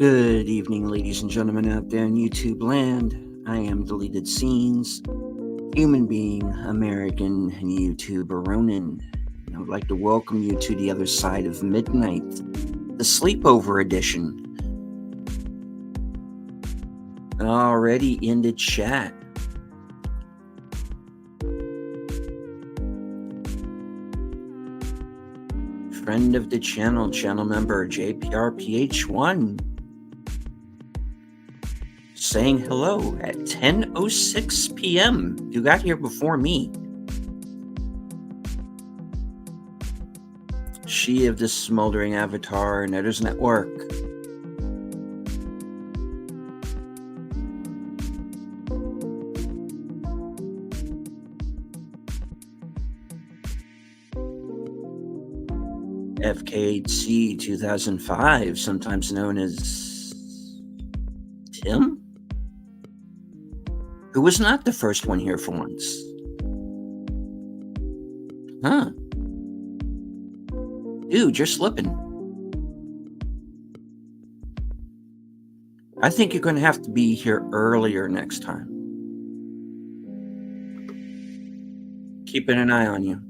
Good evening, ladies and gentlemen out there in YouTube land. I am Deleted Scenes, human being, American, and YouTuber Ronin. I would like to welcome you to the other side of midnight, the sleepover edition. Already in the chat. Friend of the channel member JPRPH1 saying hello at 10:06 p.m. You got here before me. She of the smoldering avatar, Netters Network. FKC 2005, sometimes known as Tim, who was not the first one here for once. Huh. Dude, you're slipping. I think you're going to have to be here earlier next time. Keeping an eye on you.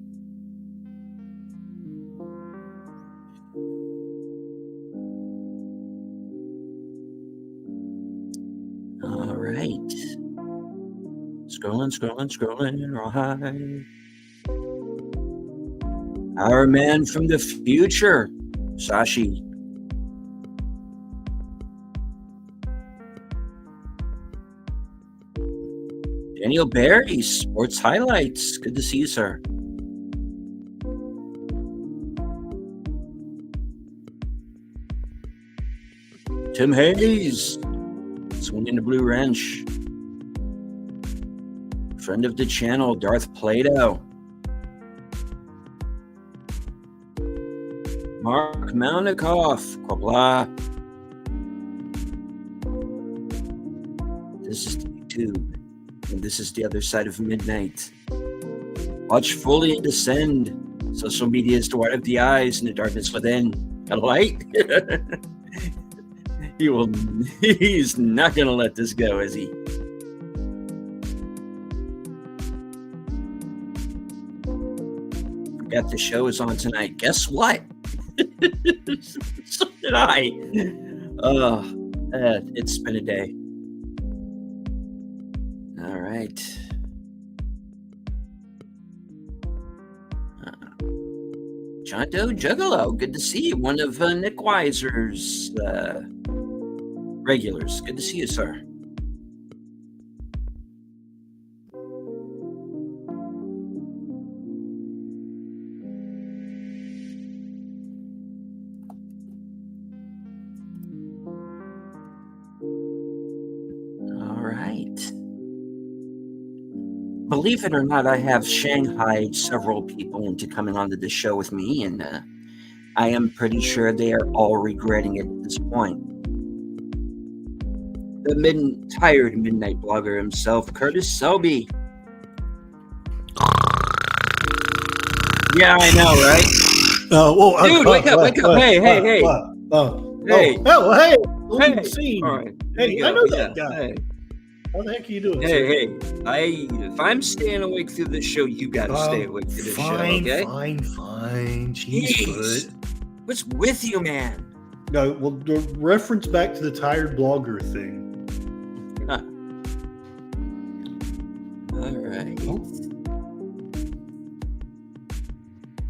All right. Scrolling, all high. Our man from the future, Sashi. Daniel Barry, Sports Highlights. Good to see you, sir. Tim Hayes, swinging the blue wrench. Friend of the channel, Darth Plato. Mark Mounikoff, Quabla. This is YouTube, and this is the other side of midnight. Watch fully descend. Social media is the white of the eyes and the darkness within. A light? He's not going to let this go, is he? Forgot the show is on tonight. Guess what? So did I. It's been a day. All right. John Doe Juggalo, good to see you. One of Nick Weiser's regulars. Good to see you, sir. Believe it or not, I have Shanghaied several people into coming onto the show with me, and I am pretty sure they are all regretting it at this point. The tired midnight blogger himself, Curtis Selby. Yeah, I know, right? Dude, wake up! Hey! Hey! All right. Hey, I know that guy. Hey. How the heck are you doing? Hey! If I'm staying awake through this show, you gotta stay awake through this show, okay? Fine. Jeez. What's with you, man? No, well, reference back to the tired blogger thing. Huh. All right.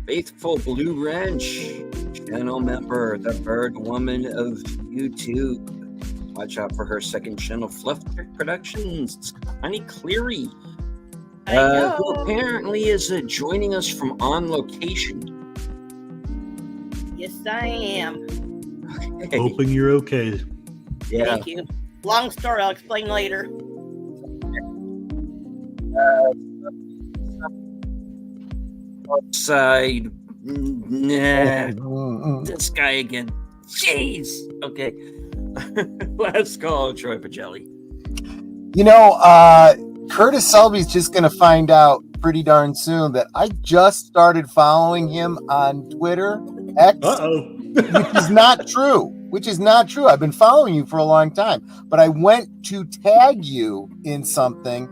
Faithful Blue Wrench, channel member, the Bird Woman of YouTube. Watch out for her second channel, Fluff Trick Productions. Honey Cleary, who apparently is joining us from on location. Yes, I am. Okay. Hoping you're okay. Yeah. Thank you. Long story, I'll explain later. Outside. This guy again. Jeez. Okay. Let's call Troy Pacelli. You know, Curtis Selby's just going to find out pretty darn soon that I just started following him on Twitter, X, which is not true. which is not true. I've been following you for a long time, but I went to tag you in something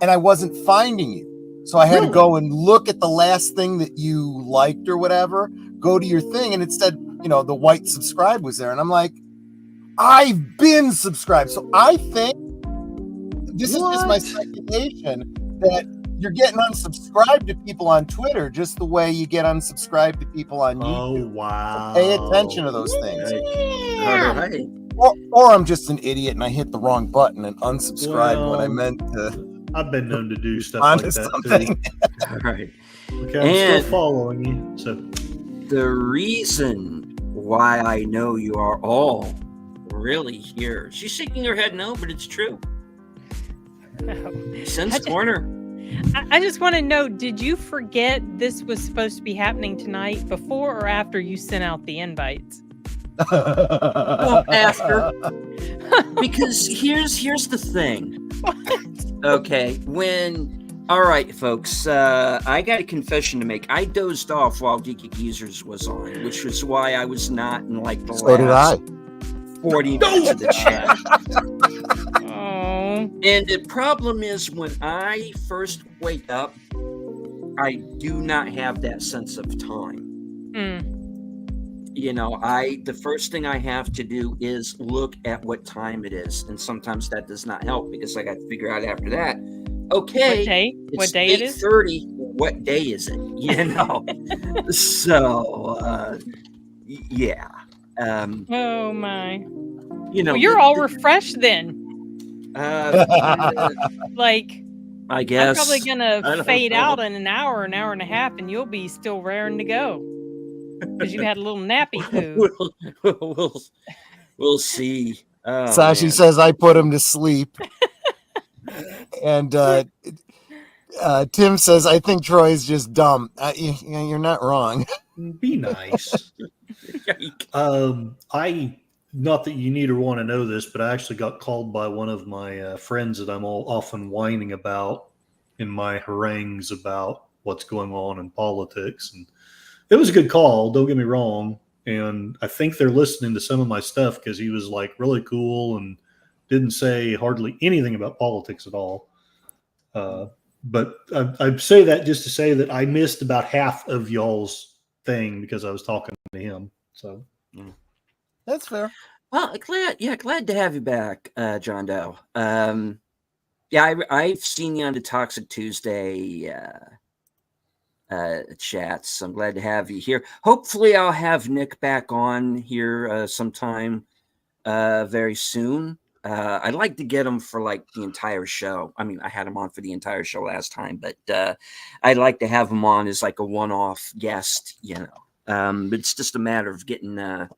and I wasn't finding you. So I had to go and look at the last thing that you liked or whatever, go to your thing, and it said, the white subscribe was there. And I'm like, I've been subscribed. So I think this is just my speculation that you're getting unsubscribed to people on Twitter just the way you get unsubscribed to people on YouTube. Oh, wow. So pay attention to those things. All right. Or I'm just an idiot and I hit the wrong button and unsubscribed when I meant to. I've been known to do stuff like that too. All right. Okay, I'm still following you. So the reason why I know you are all really here. She's shaking her head no, but it's true. Sense corner. I just want to know, did you forget this was supposed to be happening tonight before or after you sent out the invites? Well, after. Because here's the thing. Okay, all right, folks, I got a confession to make. I dozed off while Geeky Geezers was on, which was why I was not in like the last 40 minutes of the chat. Oh. And the problem is when I first wake up, I do not have that sense of time. The first thing I have to do is look at what time it is. And sometimes that does not help because I got to figure out after that, okay, what day it is? 8:30. What day is it? So, yeah. Oh, my. Well, you're all refreshed then. Like, I guess I'm probably gonna fade out in an hour and a half, and you'll be still raring to go because you had a little nappy poo. We'll see. Sashi says I put him to sleep, and Tim says I think Troy's just dumb. You're not wrong. Be nice. Not that you need or want to know this, but I actually got called by one of my friends that I'm often whining about in my harangues about what's going on in politics. And it was a good call, don't get me wrong. And I think they're listening to some of my stuff because he was like really cool and didn't say hardly anything about politics at all. But I say that just to say that I missed about half of y'all's thing because I was talking to him. So. That's fair. Well, glad to have you back, John Doe. I've seen you on the Toxic Tuesday chats. I'm glad to have you here. Hopefully, I'll have Nick back on here sometime very soon. I'd like to get him for like the entire show. I mean, I had him on for the entire show last time, but I'd like to have him on as like a one-off guest. But it's just a matter of getting the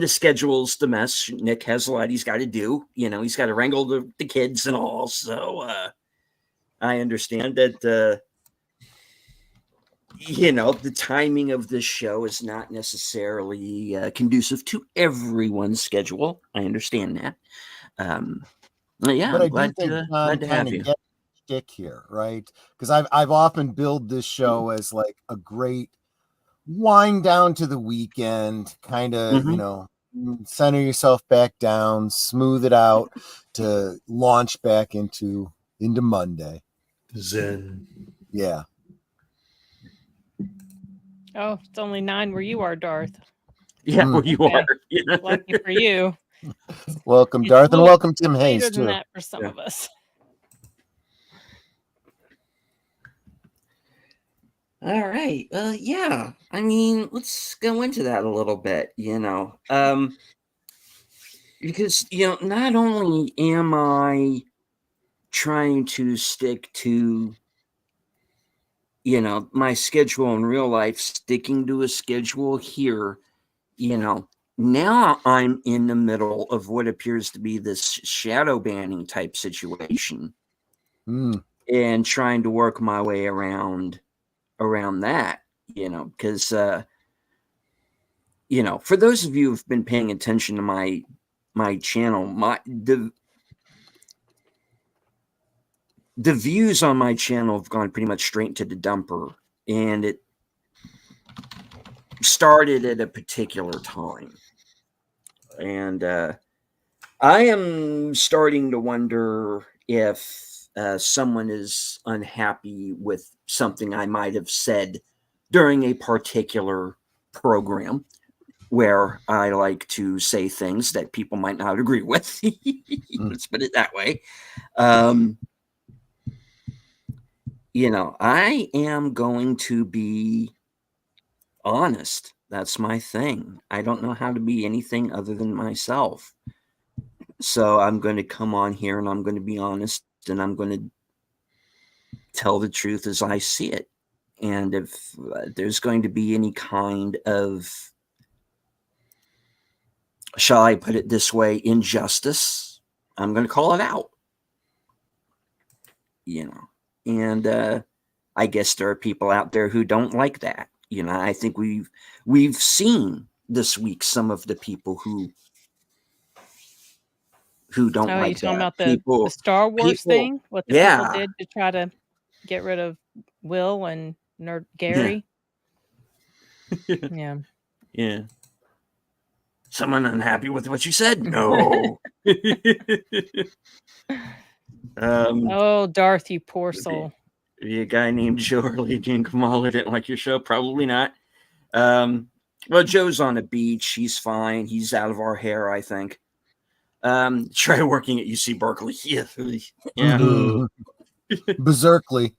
schedules to mesh. Nick has a lot he's got to do. He's got to wrangle the kids and all. So I understand that, the timing of this show is not necessarily conducive to everyone's schedule. I understand that. But I'm glad to have you. Stick here, right? Because I've often billed this show as like a great wind down to the weekend, kind of, center yourself back down, smooth it out to launch back into Monday. Zen. Yeah. Oh, it's only 9 where you are, Darth. Yeah, where you are. Lucky for you. Welcome, Darth, and welcome, Tim Hayes, later too. than that for some of us. All right. Yeah. I mean, let's go into that a little bit, because, not only am I trying to stick to, my schedule in real life, sticking to a schedule here, now I'm in the middle of what appears to be this shadow banning type situation and trying to work my way around that, because, for those of you who've been paying attention to my channel, the views on my channel have gone pretty much straight to the dumper, and it started at a particular time. And I am starting to wonder if someone is unhappy with something I might have said during a particular program where I like to say things that people might not agree with. Let's put it that way. I am going to be honest. That's my thing. I don't know how to be anything other than myself. So I'm going to come on here and I'm going to be honest and I'm going to tell the truth as I see it. And if there's going to be any kind of, shall I put it this way, injustice, I'm going to call it out. And I guess there are people out there who don't like that. I think we've seen this week some of the people who don't Oh, you like talking that. about the Star Wars thing? What the people did to try to get rid of Will and Nerd Gary? Yeah. Yeah. Someone unhappy with what you said? No. Oh, Darth, you poor soul. A guy named Joe or Lady and Kamala didn't like your show? Probably not. Well, Joe's on a beach. He's fine. He's out of our hair, I think. Try working at UC Berkeley. Yeah. Berserkly.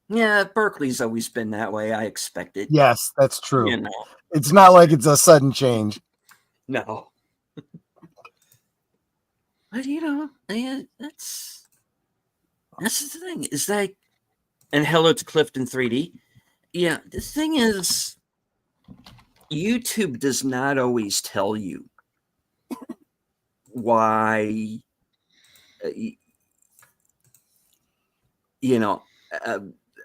Yeah, Berkeley's always been that way. I expect it. Yes, that's true. You know. It's not like it's a sudden change. No. But that's the thing. Is that, and hello to Clifton 3D. Yeah, the thing is, YouTube does not always tell you why,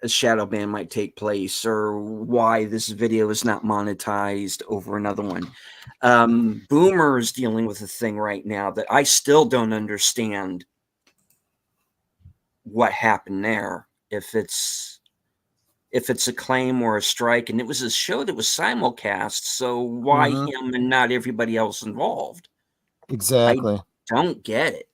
a shadow ban might take place or why this video is not monetized over another one. Boomer is dealing with a thing right now that I still don't understand what happened there. If it's a claim or a strike, and it was a show that was simulcast, so why him and not everybody else involved? Exactly. I don't get it.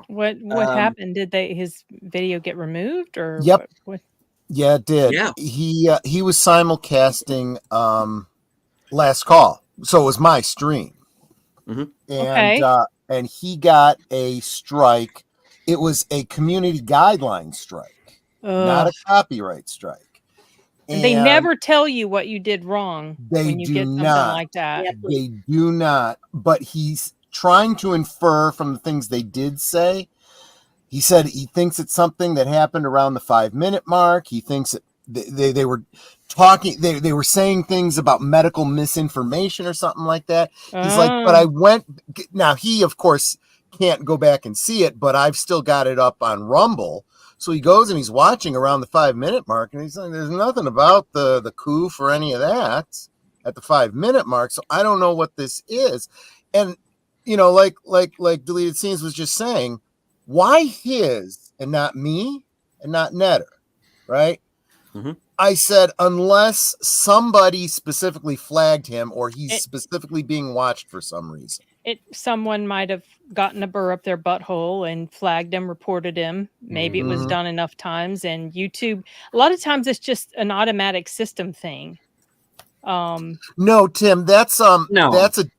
What happened? Did his video get removed or? Yep. What? Yeah, it did. Yeah. He was simulcasting Last Call, so it was my stream, and he got a strike. It was a community guideline strike, not a copyright strike. And they never tell you what you did wrong when you get something like that. They do not. But he's trying to infer from the things they did say. He said he thinks it's something that happened around the 5-minute mark. He thinks that they were talking, they were saying things about medical misinformation or something like that. He's like, but I went, now he of course can't go back and see it, but I've still got it up on Rumble. So he goes and he's watching around the 5-minute mark and he's like, there's nothing about the coup for any of that at the 5-minute mark. So I don't know what this is. And, like Deleted Scenes was just saying, why his and not me and not Netter, right? I said, unless somebody specifically flagged him or he's specifically being watched for some reason. Someone might have gotten a burr up their butthole and flagged him, reported him. Maybe it was done enough times. And YouTube, a lot of times it's just an automatic system thing. No, Tim, that's a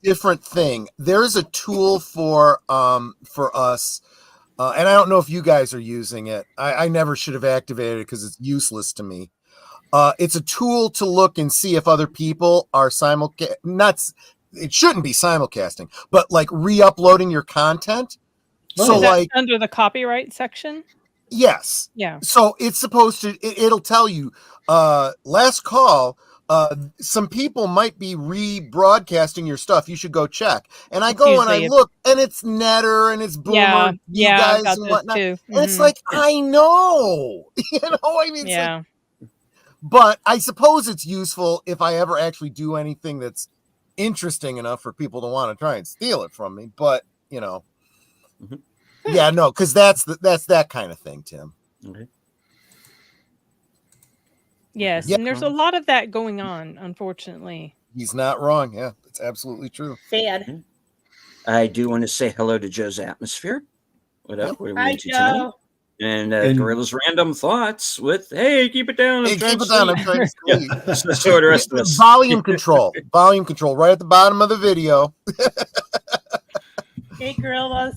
different thing. There's a tool for us. And I don't know if you guys are using it. I never should have activated it because it's useless to me. It's a tool to look and see if other people are it shouldn't be simulcasting, but like re-uploading your content. So like under the copyright section? Yes. Yeah. So it's supposed to, it'll tell you, Last Call, some people might be rebroadcasting your stuff. You should go check. And I go and I look, and it's Netter and it's Boomer, you guys and whatnot. And it's like, I know, I mean, it's like, but I suppose it's useful if I ever actually do anything that's interesting enough for people to want to try and steal it from me. But, yeah, no, because that's that kind of thing, Tim. Okay. Yes, Yeah. and there's a lot of that going on, unfortunately. He's not wrong. Yeah, that's absolutely true. Sad. I do want to say hello to Joe's Atmosphere. What up? Yep. What are we Hi, into tonight? Joe. And And- Gorilla's Random Thoughts with, hey, keep it down. Hey, I'm trying keep to it down. I'm sleep. trying to sleep. So are the rest of us. Volume control. Volume control right at the bottom of the video. Hey, gorillas.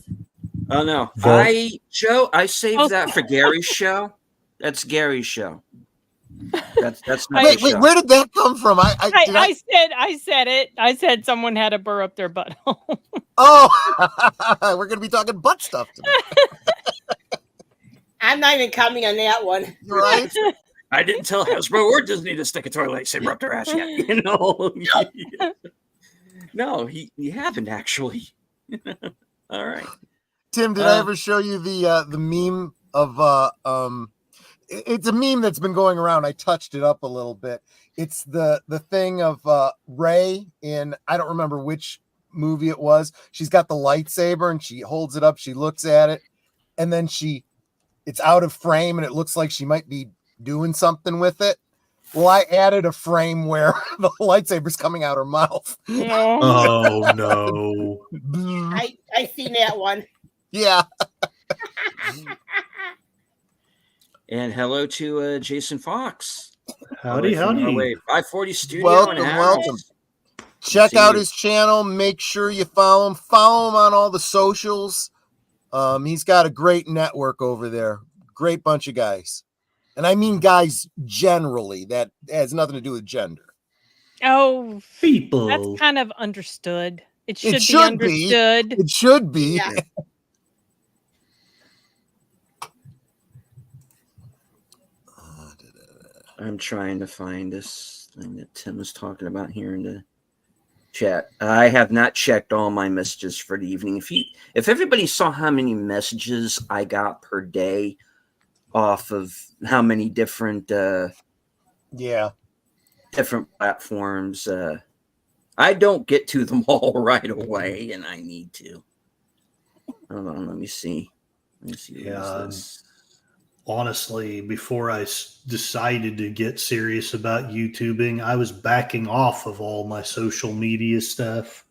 Oh, no. Vol- Joe, I saved Oh. that for Gary's show. That's Gary's show. That's not Wait, the show. where did that come from? I said it. I said someone had a burr up their butthole. Oh, we're gonna be talking butt stuff today, I'm not even commenting on that one. right? I didn't tell Hasbro or Disney to stick a toilet saber up their ass yet. You know? No, he haven't actually. All right. Tim, did I ever show you the meme of it's a meme that's been going around. I touched it up a little bit. It's the thing of Rey in, I don't remember which movie it was. She's got the lightsaber and she holds it up, she looks at it, and then it's out of frame and it looks like she might be doing something with it. Well, I added a frame where the lightsaber's coming out her mouth. No. Oh no! I seen that one. Yeah. And hello to Jason Fox. Howdy, From howdy. Norway, 540 Studio. Welcome, in Harris. welcome. Check See out you. his channel. Make sure you follow him. Follow him on all the socials. He's got a great network over there. Great bunch of guys. And I mean guys generally. That has nothing to do with gender. Oh, People. that's kind of understood. It should, should be be. understood. It should be. Yeah. I'm trying to find this thing that Tim was talking about here in the chat. I have not checked all my messages for the evening. If everybody saw how many messages I got per day off of how many different different platforms, I don't get to them all right away, and I need to. Hold on, let me see. What is this? Honestly, before I decided to get serious about YouTubing, I was backing off of all my social media stuff.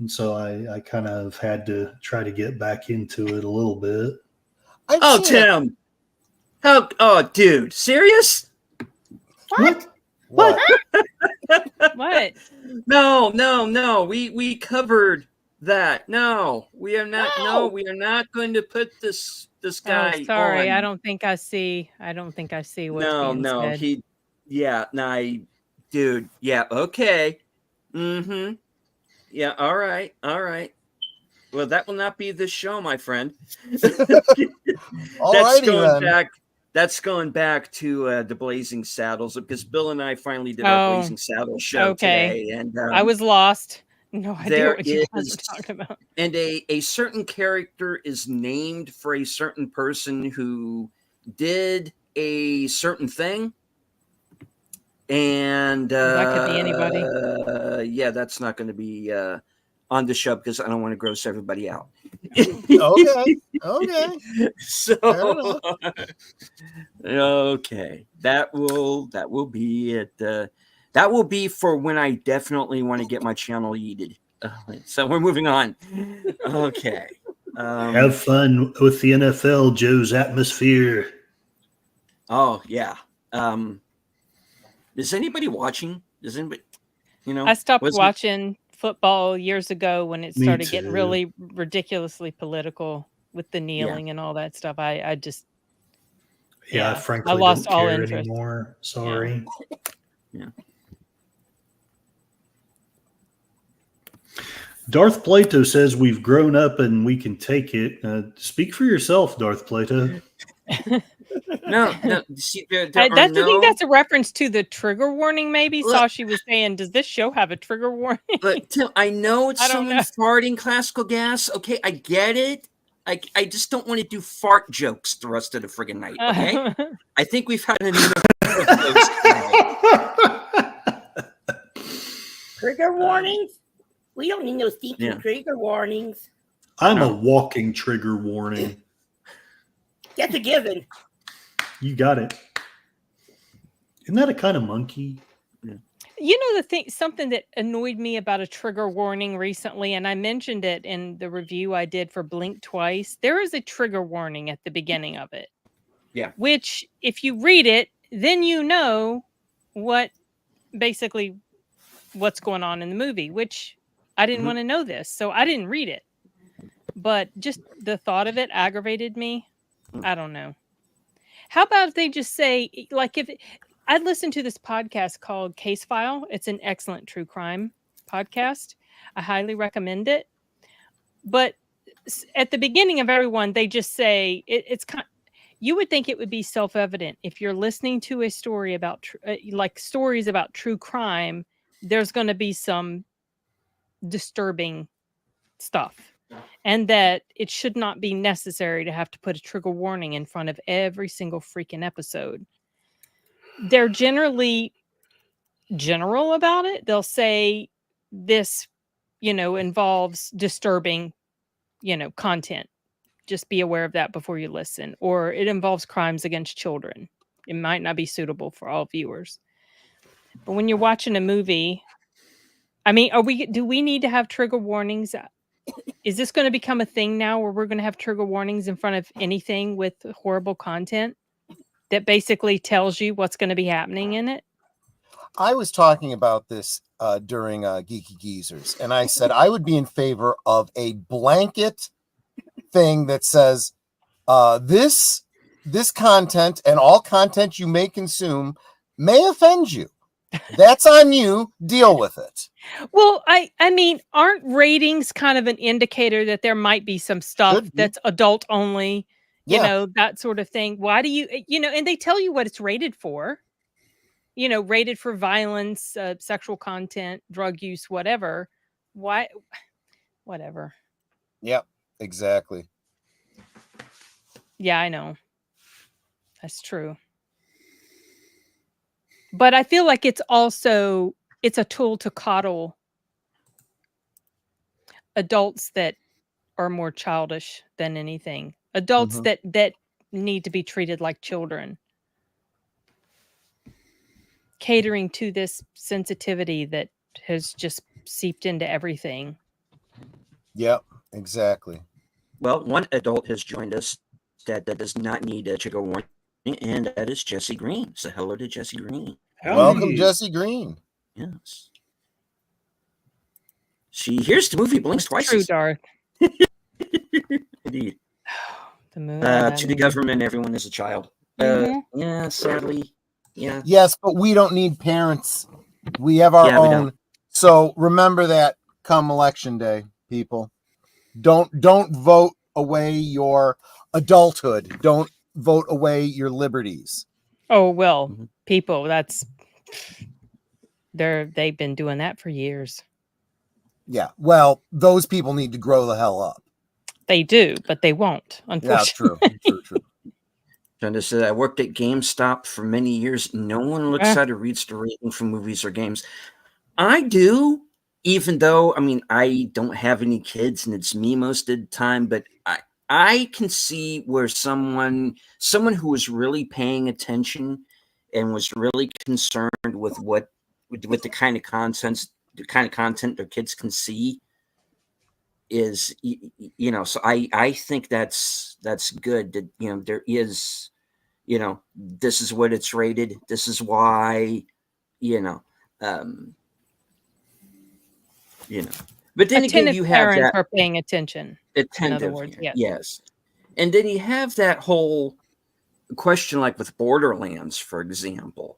And so I kind of had to try to get back into it a little bit. Oh, Tim. Oh, dude. Serious? What? What? What? No. We covered that. No, we are not. No, we are not going to put this guy. Oh, sorry, on. I don't think I see what's being said. Dude. Yeah. Okay. Mm-hmm. Yeah. All right. Well, that will not be this show, my friend. That's going back to the Blazing Saddles, because Bill and I finally did our Blazing Saddles show today, and I was lost. No idea what you guys were talking about. And a certain character is named for a certain person who did a certain thing. And that could be anybody. Yeah, that's not going to be on the show because I don't want to gross everybody out. Okay. So okay, that will be it. That will be for when I definitely want to get my channel yeeted. So we're moving on. Okay. Have fun with the NFL, Joe's Atmosphere. Oh yeah. Is anybody watching? Does anybody? I stopped watching football years ago when it started getting really ridiculously political with the kneeling and all that stuff. I just frankly I lost don't all care interest anymore. Sorry. Yeah. Darth Plato says we've grown up and we can take it. Speak for yourself, Darth Plato. No. See, I think that's a reference to the trigger warning. Maybe Sashi was saying, "Does this show have a trigger warning?" But Tim, I know it's someone farting classical gas. Okay, I get it. I just don't want to do fart jokes the rest of the friggin' night. Okay, I think we've had enough of those tonight. Trigger warnings? We don't need no stinking trigger warnings. I'm a walking trigger warning. That's a given. You got it. Isn't that a kind of monkey? You know, something that annoyed me about a trigger warning recently, and I mentioned it in the review I did for Blink Twice. There is a trigger warning at the beginning of it. Yeah. Which, if you read it, then you know what's going on in the movie, which I didn't want to know this, so I didn't read it. But just the thought of it aggravated me. I don't know. How about if they just say, like, if I'd listen to this podcast called Case File. It's an excellent true crime podcast. I highly recommend it. But at the beginning of everyone, they just say it's kind. You would think it would be self-evident if you're listening to a story about stories about true crime. There's going to be some disturbing stuff, and that it should not be necessary to have to put a trigger warning in front of every single freaking episode. They're generally general about it. They'll say this, involves disturbing, content. Just be aware of that before you listen. Or it involves crimes against children. It might not be suitable for all viewers. But when you're watching a movie, I mean, do we need to have trigger warnings? Is this going to become a thing now where we're going to have trigger warnings in front of anything with horrible content that basically tells you what's going to be happening in it? I was talking about this during Geeky Geezers, and I said I would be in favor of a blanket thing that says this content and all content you may consume may offend you. That's on you. Deal with it. Well, I mean, aren't ratings kind of an indicator that there might be some stuff that's adult only, that sort of thing? Why do you, and they tell you what it's rated for, rated for violence, sexual content, drug use, whatever. Why? Whatever. Yep, exactly. Yeah, I know. That's true. But I feel like it's a tool to coddle adults that are more childish than anything. Adults that need to be treated like children. Catering to this sensitivity that has just seeped into everything. Yep, exactly. Well, one adult has joined us that does not need a trigger warning, and that is Jesse Green. So hello to Jesse Green. Howdy. Welcome, Jesse Green. Yes. She hears the movie Blinks Twice. True, Darth. Indeed. The moon. To the government, everyone is a child. Yeah, sadly. Yeah. Yes, but we don't need parents. We have our own. So remember that come election day, people. Don't vote away your adulthood. Don't vote away your liberties. Oh, well, people, they've been doing that for years. Yeah, well, those people need to grow the hell up. They do, but they won't, unfortunately. Yeah, true. Brenda said, I worked at GameStop for many years. No one looks at or reads the rating for movies or games. I do, even though, I mean, I don't have any kids and it's me most of the time, but I can see where someone who was really paying attention and was really concerned with the kind of content their kids can see is, so I think that's good that, there is, this is what it's rated. This is why, but then again, you have parents that are paying attention. Attentive, in other words, yes. And then you have that whole question, like with Borderlands, for example.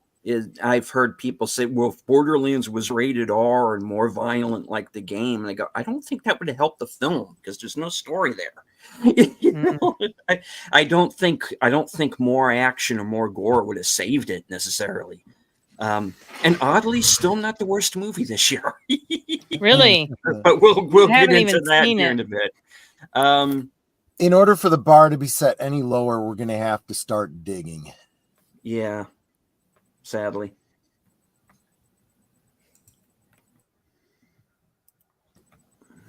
I've heard people say, well, if Borderlands was rated R and more violent like the game, and I go, I don't think that would have helped the film because there's no story there. I don't think more action or more gore would have saved it necessarily. And oddly, still not the worst movie this year. Really? But we'll get into that here in a bit. In order for the bar to be set any lower, we're going to have to start digging. Yeah, sadly.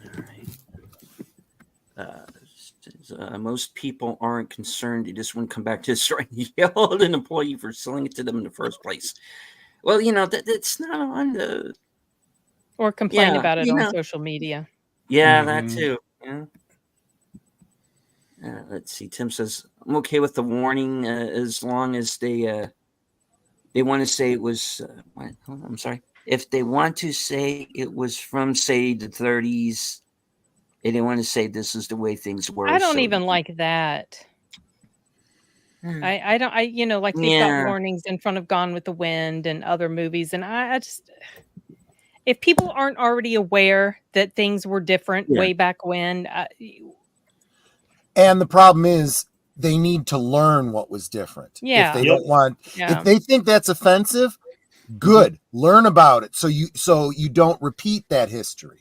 All right. Most people aren't concerned. They just wouldn't come back to the store and yell at an employee for selling it to them in the first place. Well, that's not on the... Or complain Yeah, about it on social media. Yeah, that too. Yeah. Let's see. Tim says, I'm okay with the warning as long as they want to say it was... I'm sorry. If they want to say it was from, say, the 30s, they didn't want to say this is the way things were. I don't even like that. I don't, like they've got warnings in front of Gone with the Wind and other movies. And I just, if people aren't already aware that things were different way back when. And the problem is they need to learn what was different. Yeah. If they don't want, if they think that's offensive, good. Learn about it. So you don't repeat that history.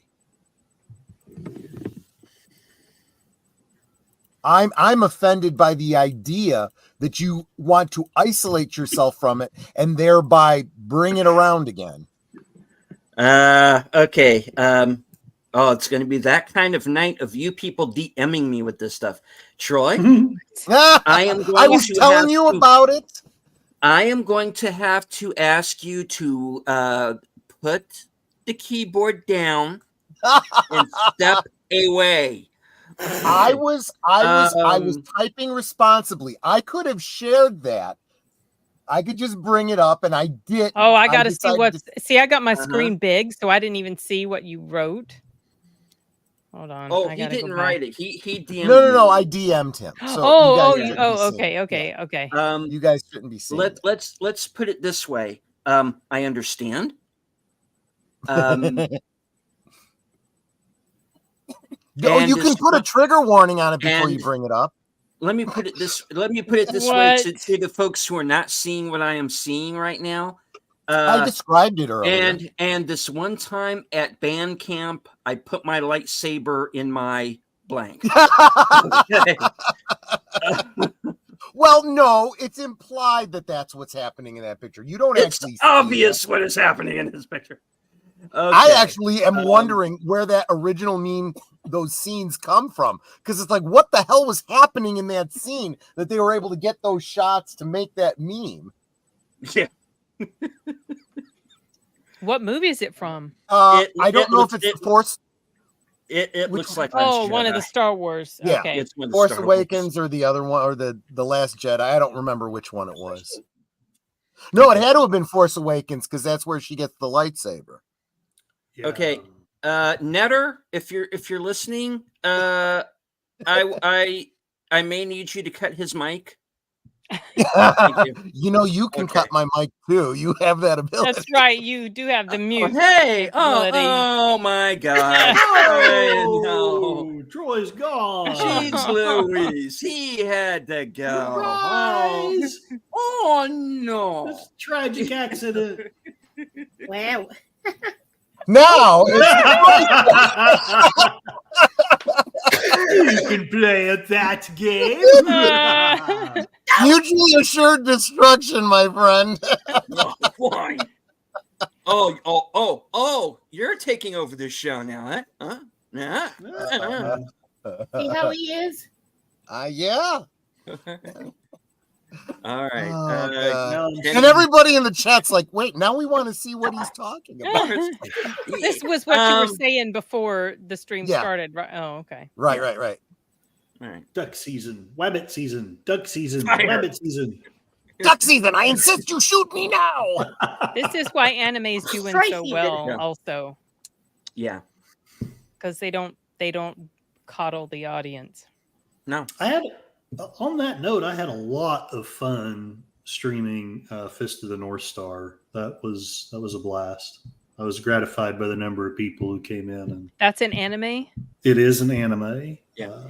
I'm offended by the idea that you want to isolate yourself from it and thereby bring it around again. Okay. It's going to be that kind of night of you people DMing me with this stuff. Troy, I was telling you about it. I am going to have to ask you to put the keyboard down and step away. I was typing responsibly. I could have shared that. I could just bring it up, and I did. Oh, I got to see what. See, I got my screen big, so I didn't even see what you wrote. Hold on. Oh, he didn't write it. He DM'd No. I DM'd him. So Okay. You guys shouldn't be seeing. Let's put it this way. I understand. You can put a trigger warning on it before you bring it up. Let me put it this way to the folks who are not seeing what I am seeing right now. I described it earlier. And this one time at band camp, I put my lightsaber in my blank. Okay. Well, no, it's implied that that's what's happening in that picture. You don't actually. It's obvious what is happening in this picture. Okay. I actually am wondering where that original meme, those scenes come from. Because it's like, what the hell was happening in that scene that they were able to get those shots to make that meme? Yeah. What movie is it from? I don't know if it's Force. It looks like one of the Star Wars. Yeah, okay. It's Force Awakens or the other one, or the Last Jedi. I don't remember which one it was. No, it had to have been Force Awakens because that's where she gets the lightsaber. Yeah. Okay, Netter, if you're listening, I may need you to cut his mic. You can cut my mic too. You have that ability. That's right. You do have the mute. Oh my God! No, Troy's gone. Jeez Louise, he had to go. Oh no! This tragic accident. Wow. Now you can play at that game. Mutually assured destruction, my friend. Fine. Oh! You're taking over this show now, huh? See how he is? Yeah. All right. And everybody in the chat's like, wait, now we want to see what he's talking about. This was what you were saying before the stream started, right? Oh, okay. Right. All right. Duck season, wabbit season, duck season, Fire. wabbit season. Duck season, I insist you shoot me now. This is why anime is doing so well, also. Yeah. Because they don't coddle the audience. No. On that note, I had a lot of fun streaming Fist of the North Star. That was a blast. I was gratified by the number of people who came in. And that's an anime? It is an anime. Yeah.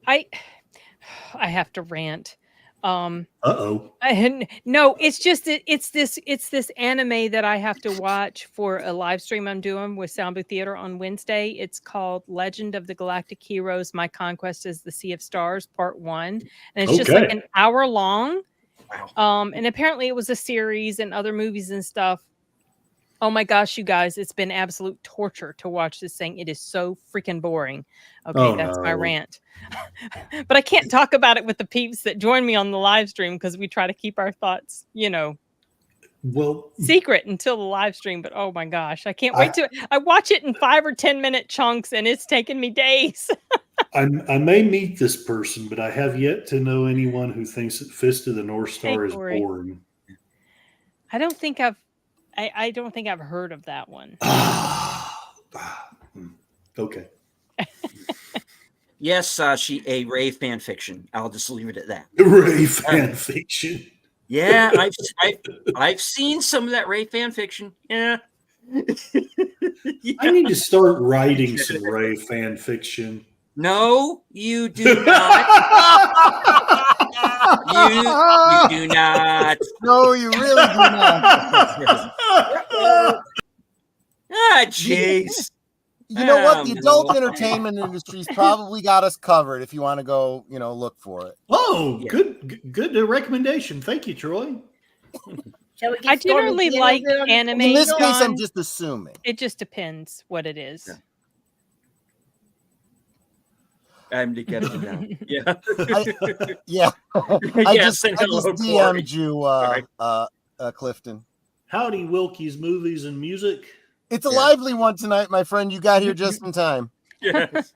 I have to rant. No, it's just it's this anime that I have to watch for a live stream I'm doing with Soundbooth Theater on Wednesday. It's called Legend of the Galactic Heroes: My Conquest as the Sea of Stars, Part 1. And it's just like an hour long. Wow. And apparently it was a series and other movies and stuff Oh my gosh, you guys, it's been absolute torture to watch this thing. It is so freaking boring. Okay, Oh, that's my no. rant. But I can't talk about it with the peeps that join me on the live stream because we try to keep our thoughts, Well, secret until the live stream. But oh my gosh, I can't wait to. I watch it in 5 or 10 minute chunks, and it's taken me days. I may meet this person, but I have yet to know anyone who thinks that Fist of the North Star is Corey. boring. I don't think I've heard of that one. Okay. Yes, she a Ray fan fiction. I'll just leave it at that. Ray fan fiction. Yeah, I've seen some of that Ray fan fiction. Yeah. I need to start writing some Ray fan fiction. No, you do not. you do not. No, you really do not. Ah, jeez. You know what? The adult entertainment industry's probably got us covered if you want to go, look for it. Oh, Yeah. good recommendation. Thank you, Troy. Shall we get I started generally with the like interview? anime. In this case, I'm John. just assuming. It just depends what it is. Yeah. I'm to get it now. Yeah. Yeah. I Yes, just and hello, DM'd you, Clifton. Howdy, Wilkie's Movies and Music. It's a Yeah. lively one tonight, my friend. You got here just in time. Yes.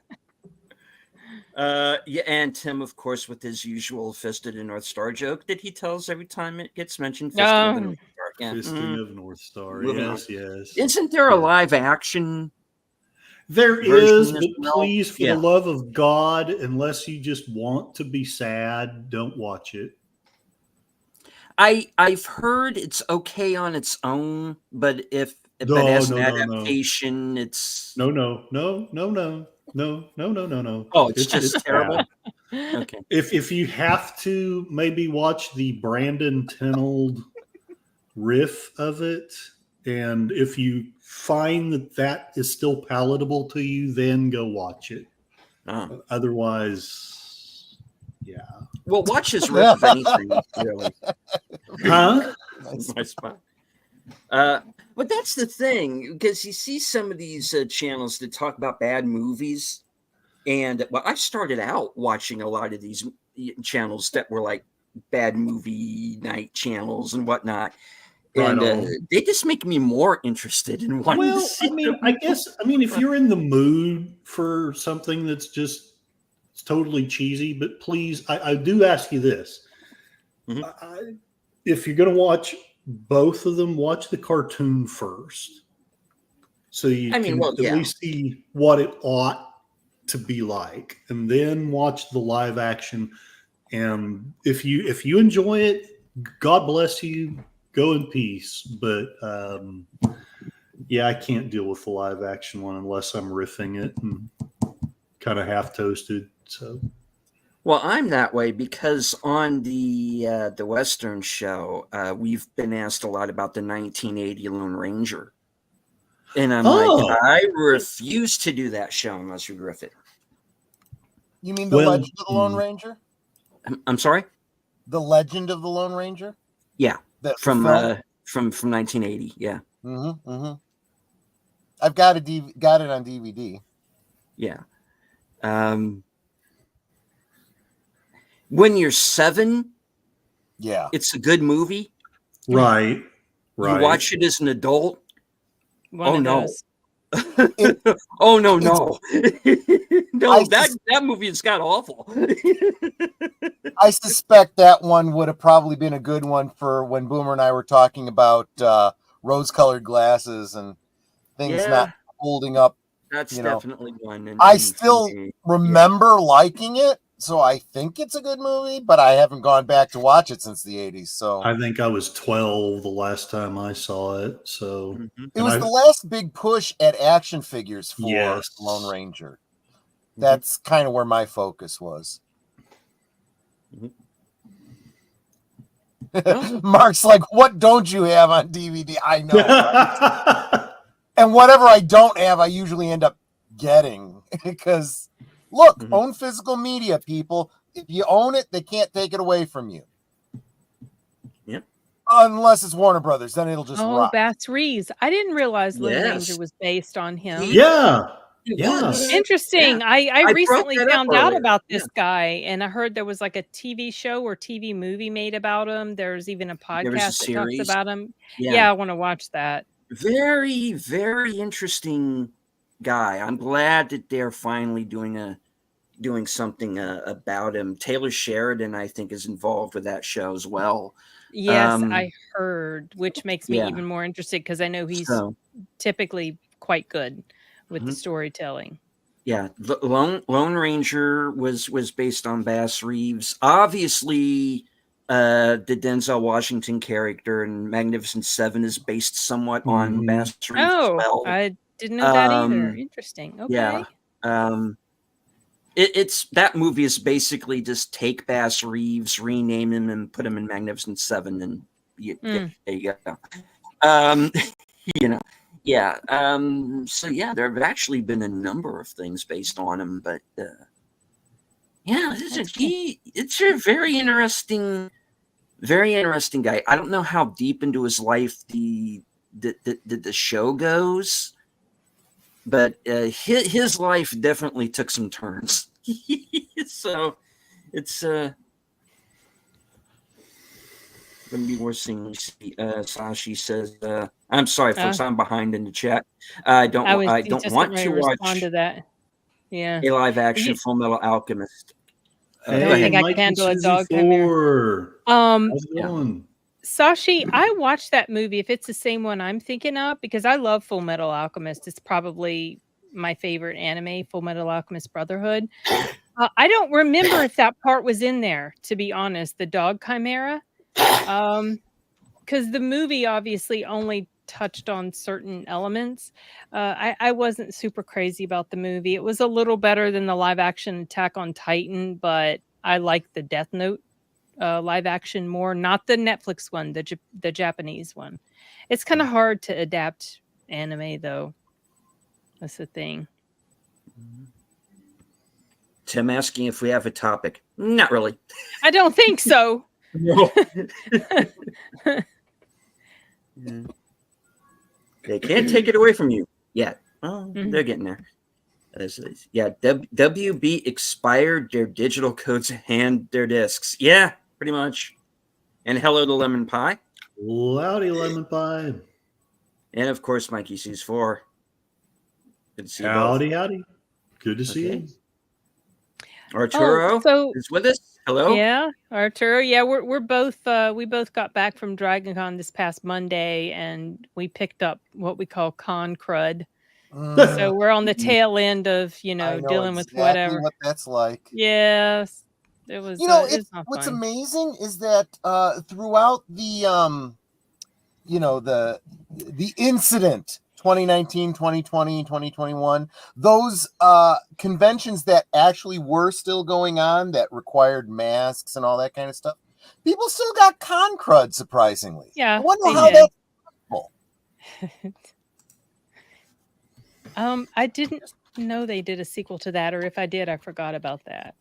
Yeah, and Tim, of course, with his usual Fisted and North Star joke that he tells every time it gets mentioned. Fisted of the North Star. Yeah. Fisting of North Star. Moving Yes, yes. Isn't there a Yeah. live action? There version is, as but well? please, for Yeah. the love of God, unless you just want to be sad, don't watch it. I've heard it's okay on its own, but as No, an no. adaptation, it's No. oh, it's just terrible. bad. Okay. If you have to, maybe watch the Brandon Tenold riff of it, and if you find that is still palatable to you, then go watch it. Oh. Otherwise, yeah. Well, watch his riff of anything, really. Huh? My spot. But that's the thing, because you see some of these channels that talk about bad movies, and I started out watching a lot of these channels that were like bad movie night channels and whatnot, and they just make me more interested in wanting to see. I guess if you're in the mood for something that's just totally cheesy, but please, I do ask you this: if you're going to watch both of them, watch the cartoon first, so you can at least see what it ought to be like, and then watch the live action. And if you enjoy it, God bless you. Go in peace. But I can't deal with the live action one unless I'm riffing it and kind of half toasted. So. Well, I'm that way because on the Western show, we've been asked a lot about the 1980 Lone Ranger, and I'm like, I refuse to do that show unless you riff it. You mean the Legend of the Lone Ranger? I'm sorry. The Legend of the Lone Ranger? Yeah, from 1980. Yeah. I've got it on DVD. Yeah. When you're 7, it's a good movie. Right. You watch it as an adult. Oh no. Oh no. No, that movie has got awful. I suspect that one would have probably been a good one for when Boomer and I were talking about rose-colored glasses and things not holding up. That's definitely one. I still remember liking it, so I think it's a good movie, but I haven't gone back to watch it since the 80s. So I think I was 12 the last time I saw it. So it was the last big push at action figures for Lone Ranger. That's kind of where my focus was. Mark's like, what don't you have on DVD? I know. Right? And whatever I don't have, I usually end up getting because look, own physical media, people. If you own it, they can't take it away from you. Yep. Unless it's Warner Brothers, then it'll just Oh, rock. Bass Reeves. I didn't realize Lone Ranger Yes. was based on him. Yeah. It Yeah. was. Interesting. Yeah. I brought recently that up found out earlier. about Yeah. this guy, and I heard there was like a TV show or TV movie made about him. There's even a There was a podcast that talks series. about him. Yeah. Yeah, I want to watch that. Very, very interesting guy. I'm glad that they're finally doing something about him. Taylor Sheridan, I think, is involved with that show as well. Yes, I heard, which makes me yeah. even more interested because I know he's So, typically quite good with the Mhm. storytelling. yeah, Lone Ranger was based on Bass Reeves. Obviously, the Denzel Washington character in Magnificent Seven is based somewhat on Mhm. Bass Reeves Oh, as well. I didn't know that either. Um, Interesting. Okay. Yeah. It's that movie is basically just take Bass Reeves, rename him, and put him in Magnificent Seven, and there you go. You know, yeah. So yeah, there have actually been a number of things based on him, but yeah, it's a very interesting guy. I don't know how deep into his life the show goes, but his life definitely took some turns. So it's let me more seeing. Sashi says, "I'm sorry, folks. I'm behind in the chat. I don't want to watch to that. Yeah, a live action Full Metal Alchemist." I don't think I could handle a dog chimera. How's it going? Sashi, I watched that movie if it's the same one I'm thinking of because I love Full Metal Alchemist. It's probably my favorite anime, Full Metal Alchemist Brotherhood. I don't remember if that part was in there, to be honest, the dog chimera. Because the movie obviously only touched on certain elements. I wasn't super crazy about the movie. It was a little better than the live action Attack on Titan, but I liked the Death Note live action more, not the Netflix one, the Japanese one. It's kind of hard to adapt anime, though. That's the thing. Tim asking if we have a topic. Not really. I don't think so. No. They can't take it away from you yet. Well, they're getting there. Yeah, WB expired their digital codes and their discs. Yeah, pretty much. And hello to Lemon Pie. Loudy Lemon Pie. And of course, Mikey sees 4. Good to see you Howdy, both. howdy. Good to see you. Arturo is with us. Hello. Yeah, Arturo. Yeah, we're both we both got back from DragonCon this past Monday, and we picked up what we call con crud. So we're on the tail end of dealing with whatever. What that's like. Yes, it was. What's amazing is that throughout the the incident 2019, 2020, 2021, those conventions that actually were still going on that required masks and all that kind of stuff, people still got con crud, surprisingly. Yeah. I wonder how that's possible. I didn't know they did a sequel to that, or if I did, I forgot about that.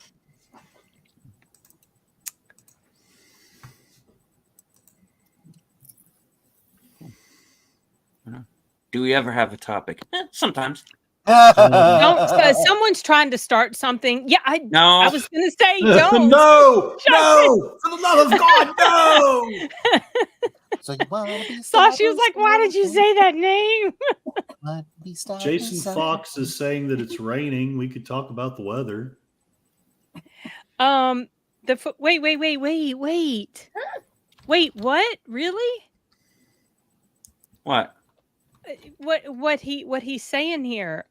Do we ever have a topic? Sometimes. Someone's trying to start something. Yeah, I was going to say don't. No, for the love of God, no. So you want to be Sashi was like, why did you say that name? Jason Fox is saying that it's raining. We could talk about the weather. Wait, what? Really? What? What he's saying here?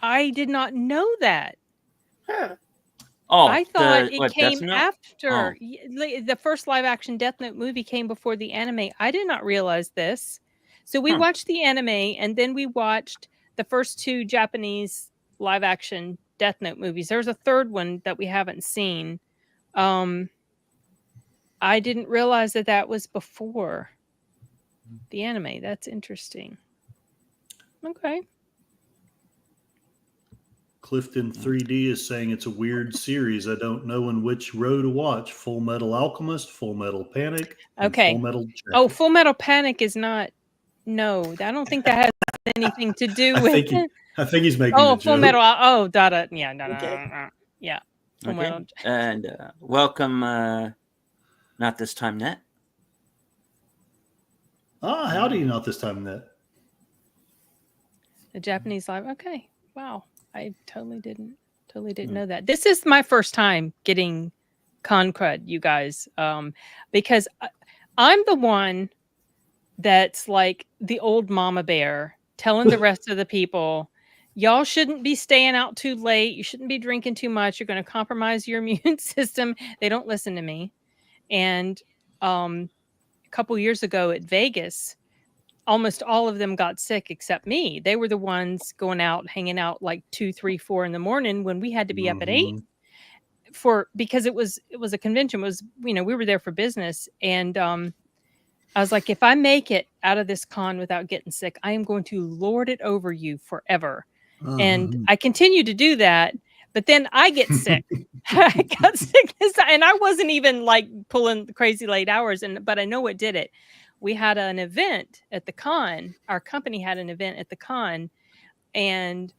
I did not know that. Oh, I thought it came after the first live action Death Note movie came before the anime. I did not realize this. So we watched the anime, and then we watched the first 2 Japanese live action Death Note movies. There's a third one that we haven't seen. I didn't realize that was before the anime. That's interesting. Okay. Clifton 3D is saying it's a weird series. I don't know in which row to watch. Full Metal Alchemist, Full Metal Panic, and Okay. Full Metal Jacket. Oh, Full Metal Panic is not. No, I don't think that has anything to do with. I think he's making Oh, a Full joke. Metal. Oh, da. Yeah, Okay. yeah. Full Okay. Metal. And welcome, Not This Time Net. Howdy, Not This Time Net. The Japanese live. Okay. Wow. I totally didn't know that. This is my first time getting con crud, you guys. Because I'm the one that's like the old mama bear telling the rest of the people, y'all shouldn't be staying out too late. You shouldn't be drinking too much. You're going to compromise your immune system. They don't listen to me. And a couple years ago at Vegas, almost all of them got sick except me. They were the ones going out, hanging out like 2, 3, 4 in the morning when we had to be up at 8 because it was a convention. It was, we were there for business. And I was like, if I make it out of this con without getting sick, I am going to lord it over you forever. And I continue to do that, but then I get sick. I got sick and I wasn't even like pulling crazy late hours, but I know it did it. We had an event at the con. Our company had an event at the con, and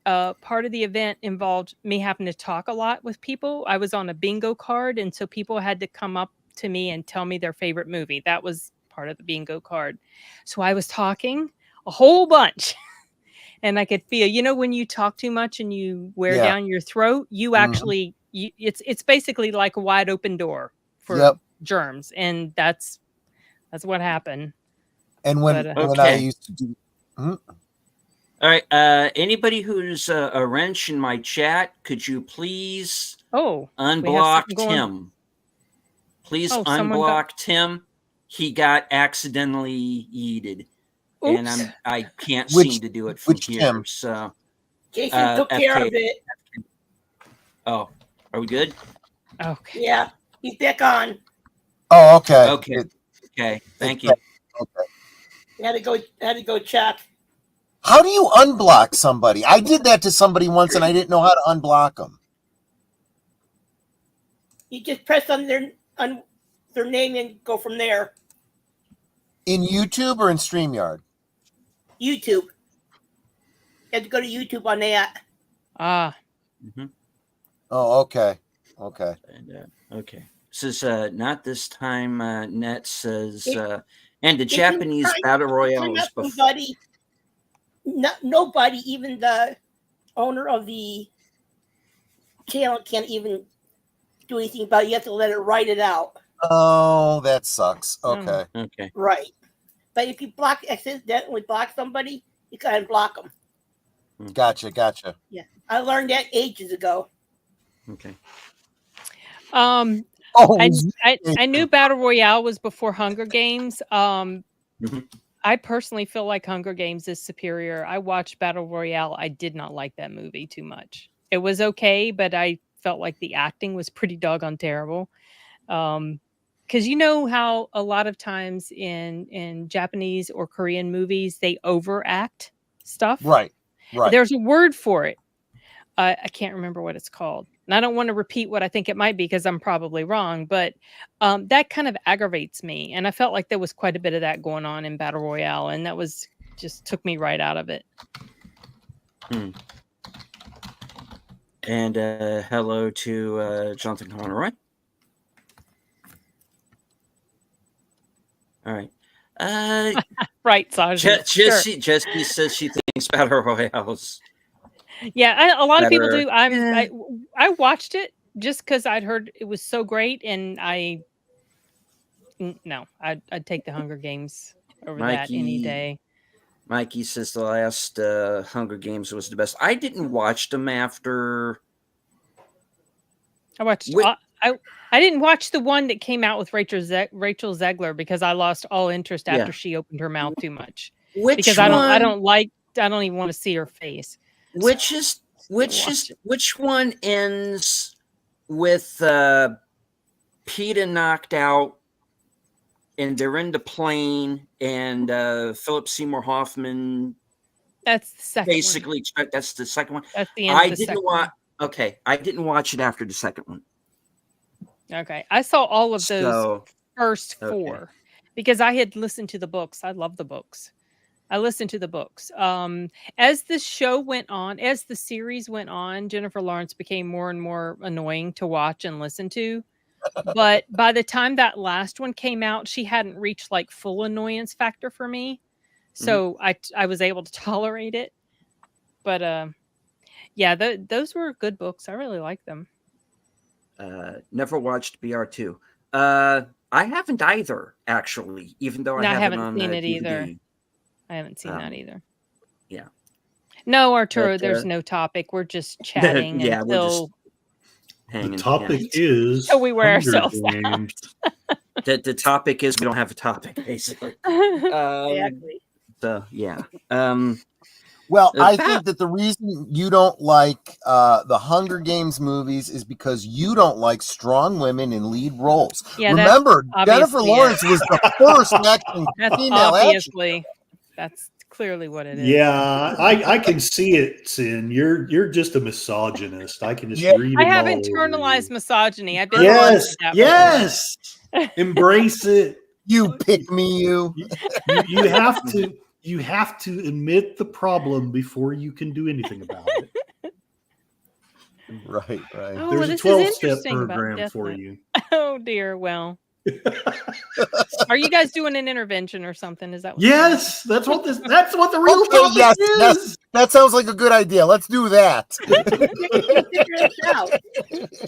part of the event involved me having to talk a lot with people. I was on a bingo card, and so people had to come up to me and tell me their favorite movie. That was part of the bingo card. So I was talking a whole bunch. And I could feel, when you talk too much and you wear down your throat, you actually, it's basically like a wide open door for germs. And that's what happened. And when I used to do. All right. Anybody who's a wrench in my chat, could you please unblock Tim? Please unblock Tim. He got accidentally yeeted. Oops. And I can't seem to do it from here. Tim? So Jason took care of it. Oh, are we good? Okay. Yeah, he's back on. Oh, okay. Okay. Thank you. Okay. Had to go check. How do you unblock somebody? I did that to somebody once, and I didn't know how to unblock them. You just press on their name and go from there. In YouTube or in StreamYard? YouTube. You have to go to YouTube on that. Oh, okay. And, okay. This is Not This Time Net says, and the Japanese battle royales before. Nobody, even the owner of the channel, can't even do anything about it. You have to let it write it out. Oh, that sucks. Okay. Okay. Right. But if you accidentally block somebody, you can unblock them. Gotcha. Yeah. I learned that ages ago. Okay. I knew Battle Royale was before Hunger Games. I personally feel like Hunger Games is superior. I watched Battle Royale. I did not like that movie too much. It was okay, but I felt like the acting was pretty doggone terrible. Because you know how a lot of times in Japanese or Korean movies, they overact stuff. Right. There's a word for it. I can't remember what it's called. And I don't want to repeat what I think it might be because I'm probably wrong. But that kind of aggravates me. And I felt like there was quite a bit of that going on in Battle Royale. And that was just took me right out of it. And hello to Jonathan Conroy. All right. Right, Sergeant. Jessie says she thinks Battle Royales. Yeah, a lot of people better. do. I watched it just because I'd heard it was so great, and I'd take the Hunger Games over that any day. Mikey says the last Hunger Games was the best. I didn't watch them after. I watched. I didn't watch the one that came out with Rachel Zegler because I lost all interest after she opened her mouth too much. I don't even want to see her face. Which one ends with PETA knocked out and they're in the plane and Philip Seymour Hoffman That's the second basically expect that's the second one. one. That's the end I of the didn't second watch. Okay, I didn't watch it after the second one. one. Okay. I saw all of those So first okay. 4 because I had listened to the books. I love the books. I listened to the books. As the show went on, as the series went on, Jennifer Lawrence became more and more annoying to watch and listen to. But by the time that last one came out, she hadn't reached like full annoyance factor for me. So I was able to tolerate it. But yeah, those were good books. I really like them. Never watched BR2. I haven't either, actually, even though I No, I have haven't it on seen it DVD. either. I haven't seen that either. Yeah. No, Arturo, But, there's no topic. We're just chatting yeah, we're just until hanging. The topic yeah. is till we wear Hunger ourselves out. Games. The topic is we don't have a topic, basically. Exactly. So yeah. Well, I That- think that the reason you don't like the Hunger Games movies is because you don't like strong women in lead roles. Yeah, Remember, that's Jennifer obviously Lawrence was the first action That's female action. obviously that's clearly what it is. Yeah, I can see it, Sin. You're just a misogynist. I can just Yeah. read I it have all over internalized you. misogyny. I've been Yes, that yes. Embrace it. You pick me, you. You have to admit the problem before you can do anything about it. Right, right. Oh, There's a this is 12-step interesting about program for Death you. Oh dear. Well, are you guys doing an intervention or something? Is that what Yes, that's what the real Okay, topic yes, is. yes. That sounds like a good idea. Let's do that. Figure it out.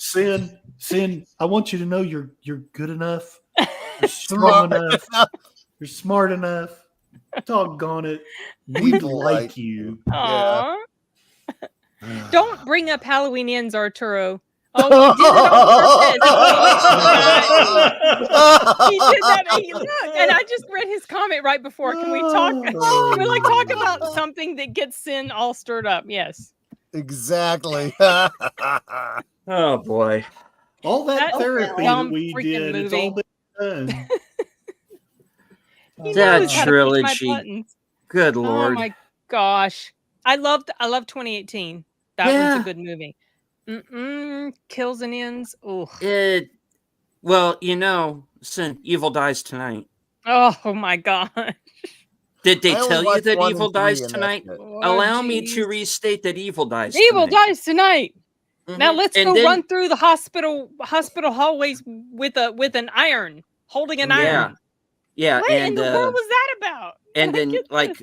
Sin, I want you to know you're good enough. You're strong enough. You're smart enough. Doggone it. We People like like you. Aw. Don't bring up Halloween ends, Arturo. Oh, you did it on purpose. He did that. Look, and I just read his comment right before. Can we talk? Can we like talk about something that gets Sin all stirred up? Yes. Exactly. Oh boy. All that That therapy dumb that we freaking did, it's all movie. been done. He That knows how to push my trilogy. buttons. Good Oh lord. my gosh. I love 2018. That was Yeah. a good movie. Kills and ends. Oh. Well, Sin, Evil dies tonight. Oh my god. Did they I only tell you watched that 1 Evil and 3, dies and that's tonight? it. Allow me geez. to restate that Evil dies Evil tonight. dies tonight. Now Mhm. let's And go then- run through the hospital hallways with an iron, holding an iron. Yeah, What in and the world was that about? and I then get like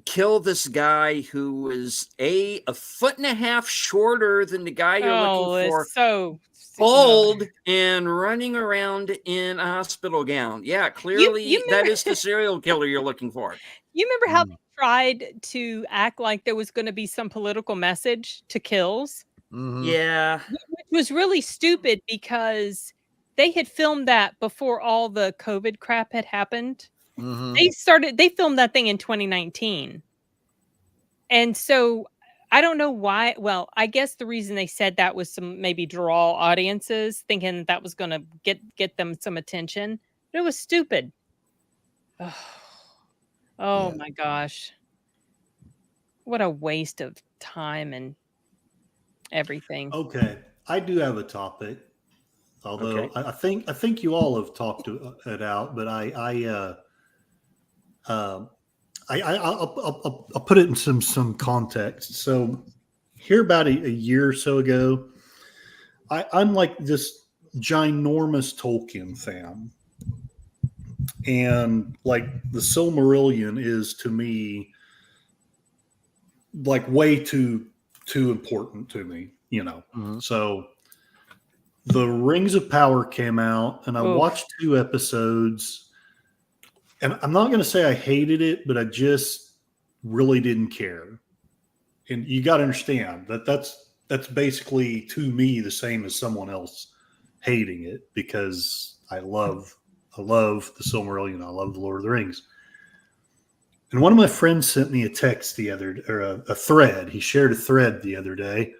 kill this guy who was a foot and a half shorter than the guy you're looking for. It's so Bald and running around in a hospital gown. Yeah, clearly you that remember- is the serial killer you're looking for. You remember how they tried to act like there was going to be some political message to kills? Mhm. Yeah. Which was really stupid because they had filmed that before all the COVID crap had happened. Mhm. They filmed that thing in 2019. And so I don't know why. Well, I guess the reason they said that was some maybe draw audiences, thinking that was going to get them some attention. But it was stupid. Oh Yeah. my gosh. What a waste of time and everything. Okay, I do have a topic. Although Okay. I think you all have talked it out, but I'll put it in some context. So here about a year or so ago, I'm like this ginormous Tolkien fan, and like the Silmarillion is to me like way too important to me, Mhm. So the Rings of Power came out, and I Oof. watched 2 episodes, and I'm not going to say I hated it, but I just really didn't care. And you got to understand that that's basically to me the same as someone else hating it, because I love the Silmarillion. I love the Lord of the Rings. And one of my friends sent me a text a thread. He shared a thread the other day.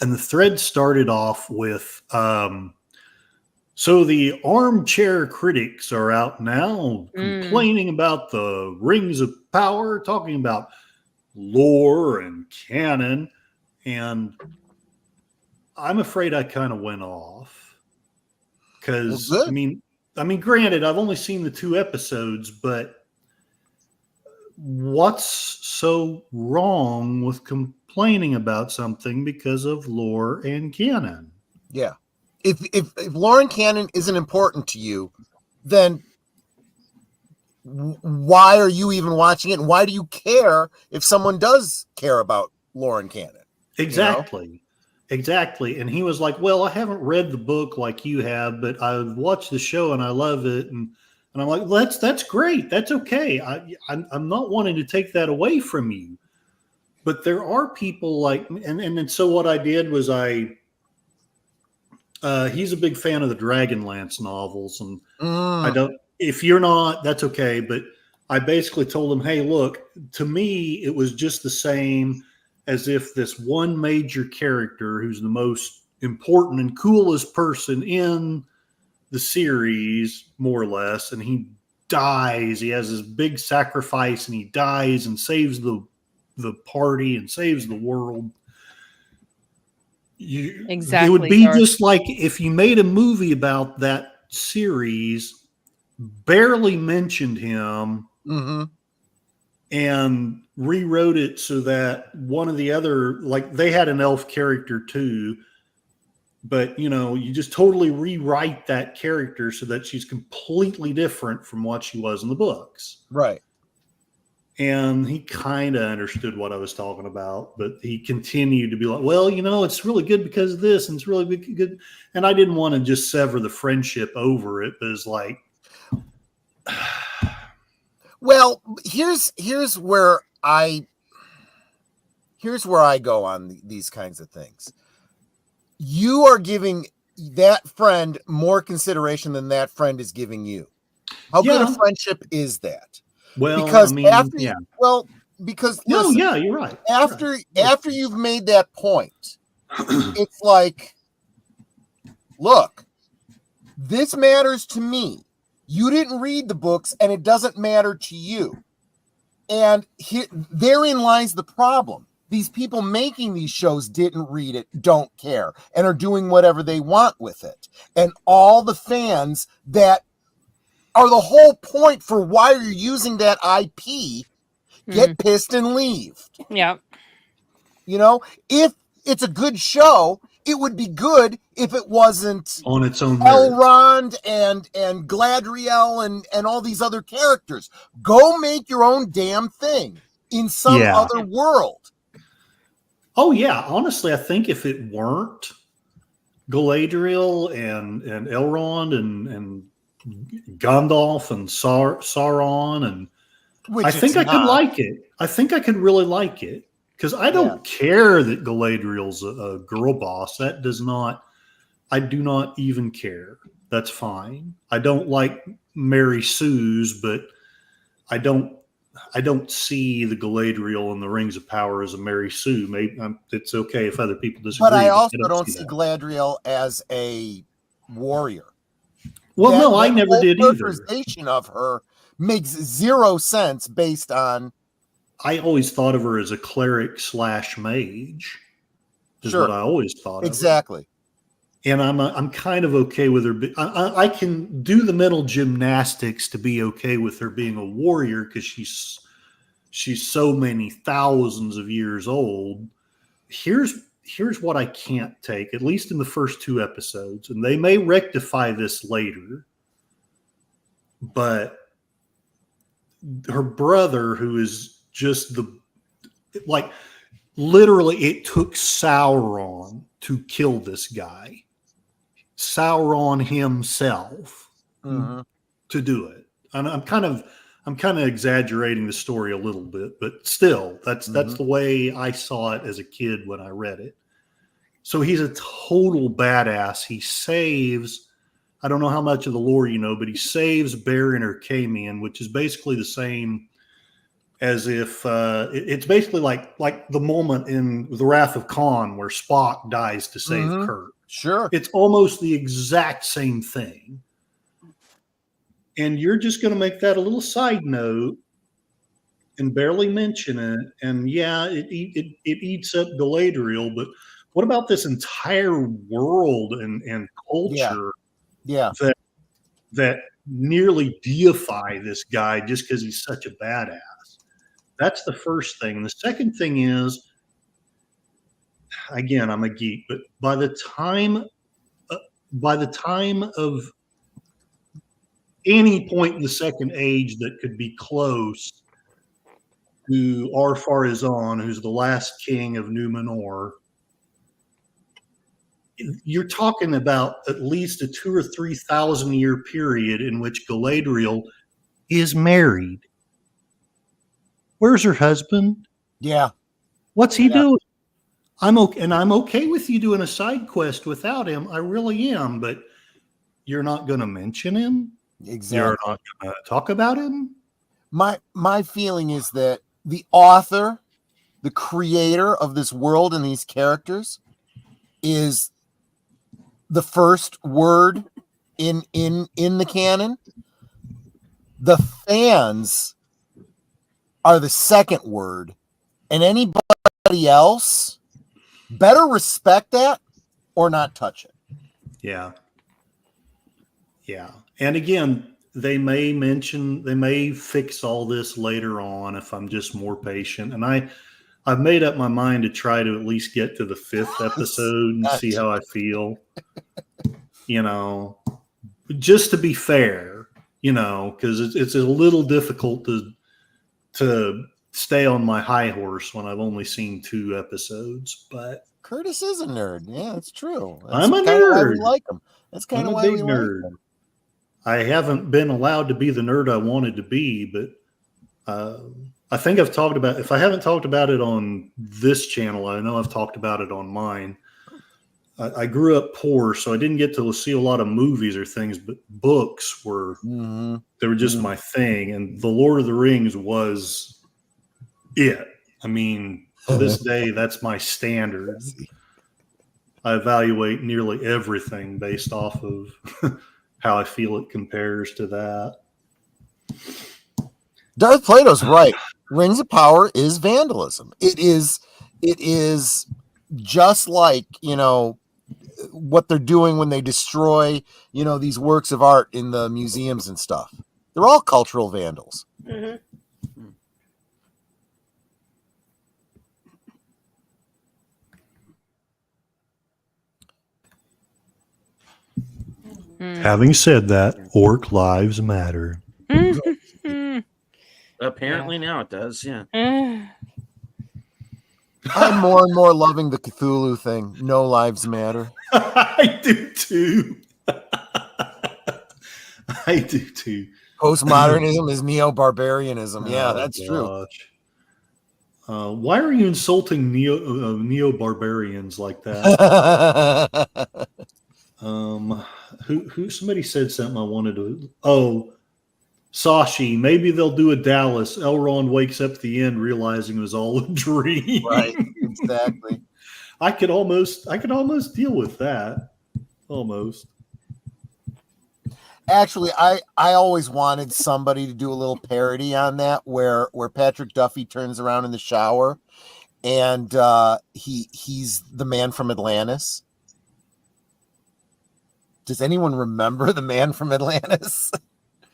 And the thread started off with So the armchair critics are out now Mm. complaining about the Rings of Power, talking about lore and canon, and I'm afraid I kind of went off because Well, good. I mean, granted, I've only seen the 2 episodes, but what's so wrong with complaining about something because of lore and canon? Yeah. If Lauren Cannon isn't important to you, then why are you even watching it? And why do you care if someone does care about Lauren Cannon? Exactly. You know? Exactly. And he was like, well, I haven't read the book like you have, but I've watched the show and I love it. And I'm like, well, that's great. That's okay. I'm not wanting to take that away from you. But there are people like, and so what I did was he's a big fan of the Dragonlance novels. And I don't, if you're not, that's okay. But I basically told him, hey, look, to me, it was just the same as if this one major character who's the most important and coolest person in the series, more or less, and he dies. He has this big sacrifice and he dies and saves the party and saves the world. Exactly. It would be just like if you made a movie about that series, barely mentioned him, and rewrote it so that one of the other, like they had an elf character too, but you just totally rewrite that character so that she's completely different from what she was in the books. Right. And he kind of understood what I was talking about, but he continued to be like, well, it's really good because of this and it's really good. And I didn't want to just sever the friendship over it, but it's like, well, here's where I go on these kinds of things. You are giving that friend more consideration than that friend is giving you. How good a friendship is that? Well, because listen, yeah, you're right. After you've made that point, it's like, look, this matters to me. You didn't read the books, and it doesn't matter to you. And therein lies the problem. These people making these shows didn't read it, don't care, and are doing whatever they want with it. And all the fans that are the whole point for why you're using that IP get pissed and leave. Yeah. If it's a good show, it would be good if it wasn't on its own Elrond and Gladriel and all these other characters. Go make your own damn thing in some other world. Oh yeah, honestly, I think if it weren't Galadriel and Elrond and Gandalf and Sauron, and I think I could like it. I think I could really like it because I don't care that Galadriel's a girl boss. That does not. I do not even care. That's fine. I don't like Mary Sue's, but I don't see the Galadriel in the Rings of Power as a Mary Sue. Maybe it's okay if other people disagree. But I also don't see Galadriel as a warrior. Well, no, I never did either. The characterization of her makes zero sense based on. I always thought of her as a cleric / mage. Is what I always thought of. Exactly. And I'm kind of okay with her. I can do the mental gymnastics to be okay with her being a warrior because she's so many thousands of years old. Here's what I can't take, at least in the first 2 episodes, and they may rectify this later, but her brother, who is just literally it took Sauron to kill this guy. Sauron himself to do it. And I'm kind of exaggerating the story a little bit, but still, that's the way I saw it as a kid when I read it. So he's a total badass. He saves, I don't know how much of the lore you know, but he saves Baron or Camion, which is basically the same as if it's basically like the moment in The Wrath of Khan where Spock dies to save Kirk. Sure. It's almost the exact same thing. And you're just going to make that a little side note and barely mention it. And yeah, it eats up Galadriel, but what about this entire world and culture Yeah. that nearly deify this guy just because he's such a badass? That's the first thing. The second thing is, again, I'm a geek, but by the time of any point in the Second Age that could be close to Ar-Pharazôn, who's the last king of Numenor, you're talking about at least a 2,000 or 3,000 year period in which Galadriel is married. Where's her husband? Yeah. What's he Yeah. doing? I'm okay with you doing a side quest without him. I really am, but you're not going to mention him. Exactly. You're not going to talk about him. My feeling is that the author, the creator of this world and these characters, is the first word in the canon. The fans are the second word, and anybody else better respect that or not touch it. Yeah. And again, they may fix all this later on if I'm just more patient. And I've made up my mind to try to at least get to the 5th episode and see how I feel. Just to be fair, because it's a little difficult to stay on my high horse when I've only seen 2 episodes. But Curtis is a nerd. Yeah, it's true. I'm a kinda why we nerd. like him. That's kind of why we like him. I haven't been allowed to be the nerd I wanted to be, but I think I've talked about, if I haven't talked about it on this channel, I know I've talked about it on mine. I grew up poor, so I didn't get to see a lot of movies or things, but books were, they were just my thing. And The Lord of the Rings was it. I mean, to this day, that's my standard. I evaluate nearly everything based off of how I feel it compares to that. Darth Plato's right. Rings of Power is vandalism. It is just like, what they're doing when they destroy, these works of art in the museums and stuff. They're all cultural vandals. Mm-hmm. Having said that, orc lives matter. Apparently now it does, yeah. I'm more and more loving the Cthulhu thing. No lives matter. I do too. I do too. Postmodernism is neo-barbarianism. Yeah, that's true. Why are you insulting neo-barbarians like that? Who? Somebody said something I wanted to. Oh, Sashi. Maybe they'll do a Dallas. Elrond wakes up at the end realizing it was all a dream. Right. Exactly. I could almost deal with that. Almost. Actually, I always wanted somebody to do a little parody on that where Patrick Duffy turns around in the shower and he's the man from Atlantis. Does anyone remember the man from Atlantis?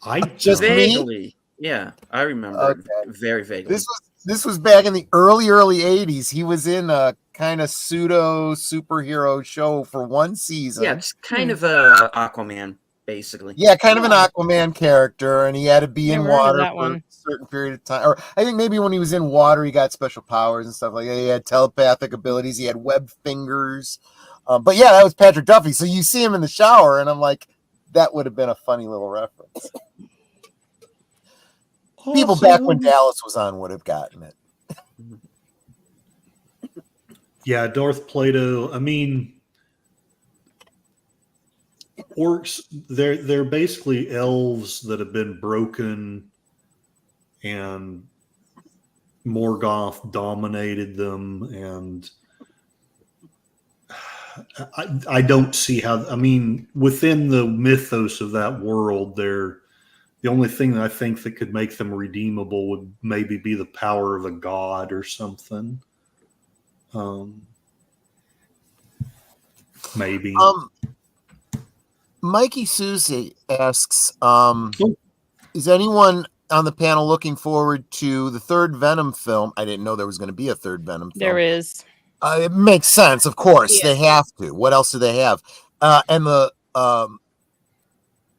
I just vaguely. Me? Yeah, I remember very vaguely. This was back in the early 80s. He was in a kind of pseudo superhero show for one season. Yeah, it's kind of a Aquaman, basically. Yeah, kind of an Aquaman character, and he had to be in water for one. a certain period of time. Or I think maybe when he was in water, he got special powers and stuff like that. He had telepathic abilities. He had webbed fingers. But yeah, that was Patrick Duffy. So you see him in the shower, and I'm like, that would have been a funny little reference. People back when Dallas was on would have gotten it. Yeah, Darth Plato. I mean, orcs. They're basically elves that have been broken, and Morgoth dominated them, and I don't see how. I mean, within the mythos of that world, the only thing that I think that could make them redeemable would maybe be the power of a god or something. Maybe. Mikey Susie asks, is anyone on the panel looking forward to the third Venom film? I didn't know there was going to be a third Venom film. There is. It makes sense, of course. Yeah. They have to. What else do they have? And the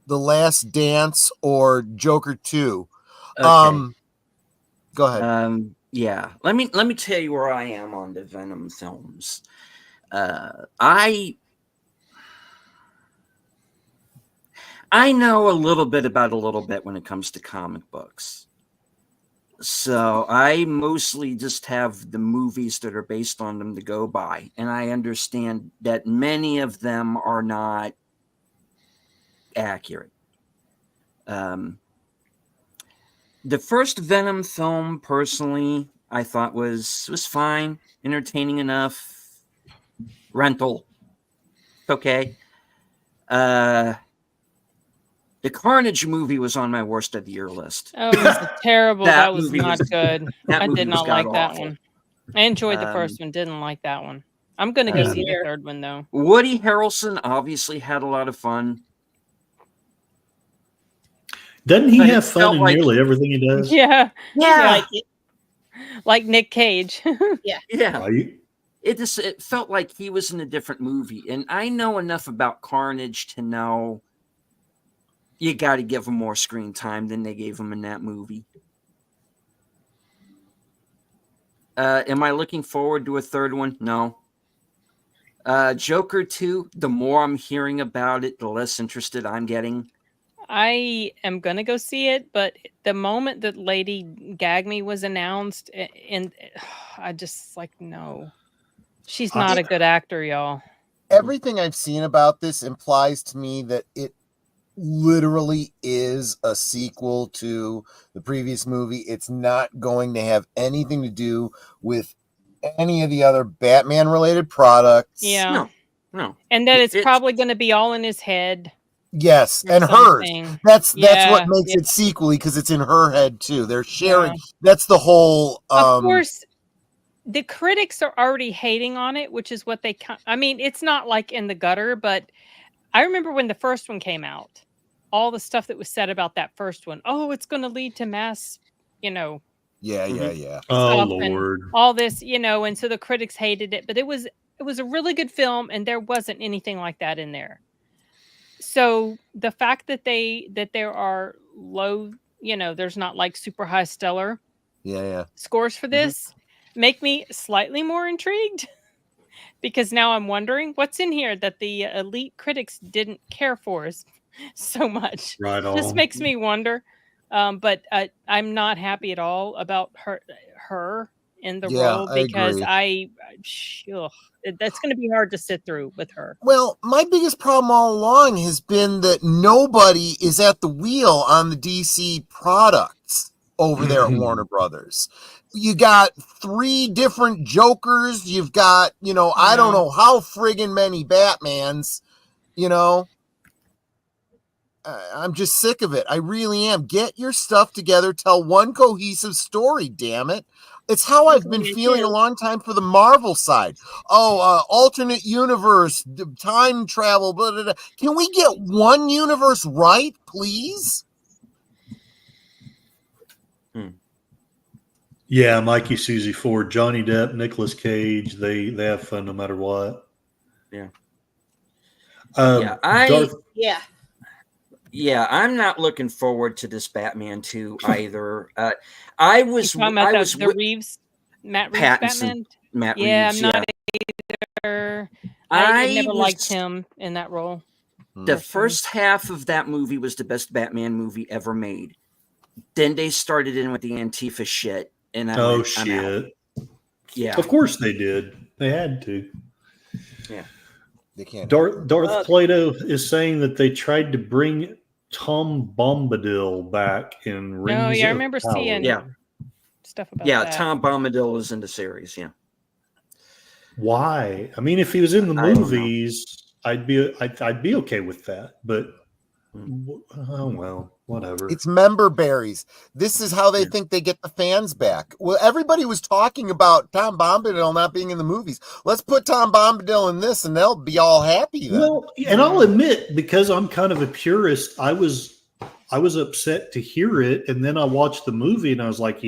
Last Dance or Joker 2. Okay. Go ahead. Yeah. Let me tell you where I am on the Venom films. I know a little bit about a little bit when it comes to comic books. So I mostly just have the movies that are based on them to go by. And I understand that many of them are not accurate. The first Venom film, personally, I thought was fine, entertaining enough, rental. Okay. The Carnage movie was on my worst of the year list. Oh, it was terrible. That was movie not good. I movie did was not like that god-awful. one. I enjoyed the first one. Didn't like that one. I'm going to go see the third one, though. Woody Harrelson obviously had a lot of fun. Doesn't he But have it fun felt in like- nearly everything he does? Yeah, Like it. like Nick Cage. Yeah. Right? It felt like he was in a different movie. And I know enough about Carnage to know you got to give him more screen time than they gave him in that movie. Am I looking forward to a third one? No. Joker 2, the more I'm hearing about it, the less interested I'm getting. I am going to go see it, but the moment that Lady Gagme was announced, and I just like, no. She's not a good actor, y'all. Everything I've seen about this implies to me that it literally is a sequel to the previous movie. It's not going to have anything to do with any of the other Batman related products. Yeah. No. And that it's probably going to be all in his head. Yes, or and hers. something. That's Yeah, what makes it sequely, because it's in her head too. They're sharing. That's the whole. Of course, the critics are already hating on it, which is what they. I mean, it's not like in the gutter, but I remember when the first one came out, all the stuff that was said about that first one. Oh, it's going to lead to mass, Yeah. Oh Lord, all this, and so the critics hated it, but it was a really good film, and there wasn't anything like that in there. So the fact that there are low, there's not like super high stellar scores for this make me slightly more intrigued, because now I'm wondering what's in here that the elite critics didn't care for so much. Right on. Just makes me wonder. But I'm not happy at all about her in the role, because that's going to be hard to sit through with her. Well, my biggest problem all along has been that nobody is at the wheel on the DC products over there at Warner Brothers. You got 3 different Jokers. You've got, I don't know how friggin' many Batmans, I'm just sick of it. I really am. Get your stuff together. Tell one cohesive story, damn it. It's how I've been feeling a long time for the Marvel side. Alternate universe, time travel, blah, blah, blah. Can we get one universe right, please? Yeah, Mikey, Susie Ford, Johnny Depp, Nicolas Cage, they have fun no matter what. Yeah. Yeah, I'm not looking forward to this Batman 2 either. I was the Reeves, Matt Reeves Batman. Matt Reeves, I'm not either. I never liked him in that role. The first half of that movie was the best Batman movie ever made. Then they started in with the Antifa shit, and I'm out. Yeah, of course they did. They had to. Yeah, they can't. Darth Plato is saying that they tried to bring Tom Bombadil back in Rings of I remember Power. seeing stuff about that. Yeah, Tom Bombadil is in the series. Why? I mean, if he was in the I don't know. movies, I'd be okay with that. But oh well, whatever. It's member berries. This is how they Yeah. think they get the fans back. Well, everybody was talking about Tom Bombadil not being in the movies. Let's put Tom Bombadil in this, and they'll be all happy then. Well, and I'll admit, because I'm kind of a purist, I was upset to hear it, and then I watched the movie, and I was like,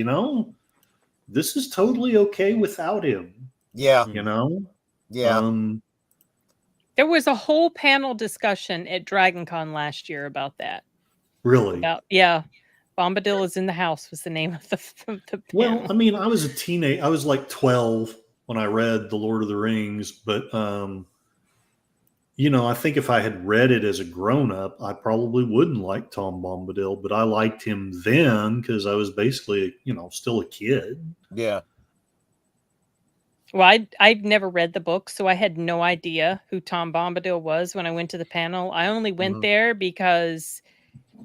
this is totally okay without him. Yeah, Yeah. There was a whole panel discussion at DragonCon last year about that. Really? Bombadil is in the house was the name of the panel. Well, I mean, I was a teenager. I was like 12 when I read The Lord of the Rings, but I think if I had read it as a grown-up, I probably wouldn't like Tom Bombadil, but I liked him then because I was basically, still a kid. yeah. Well, I'd never read the book, so I had no idea who Tom Bombadil was when I went to the panel. I only went there because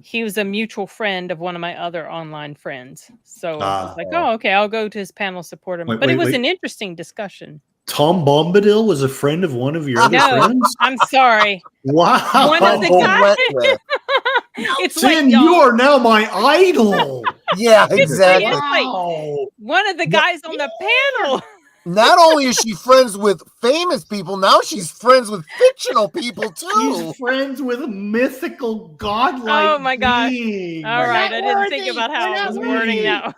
he was a mutual friend of one of my other online friends. So I was like, oh, okay, I'll go to his panel, support him. But it was an interesting discussion. Tom Bombadil was a friend of one of your other friends? I'm sorry. Wow. One of the guys. It's Sin, you are now my idol. Yeah, exactly. Wow. One of the guys on the panel. Not only is she friends with famous people, now she's friends with fictional people too. She's friends with a mythical godlike. Oh my gosh. being. All right, I didn't think about how I was wording that.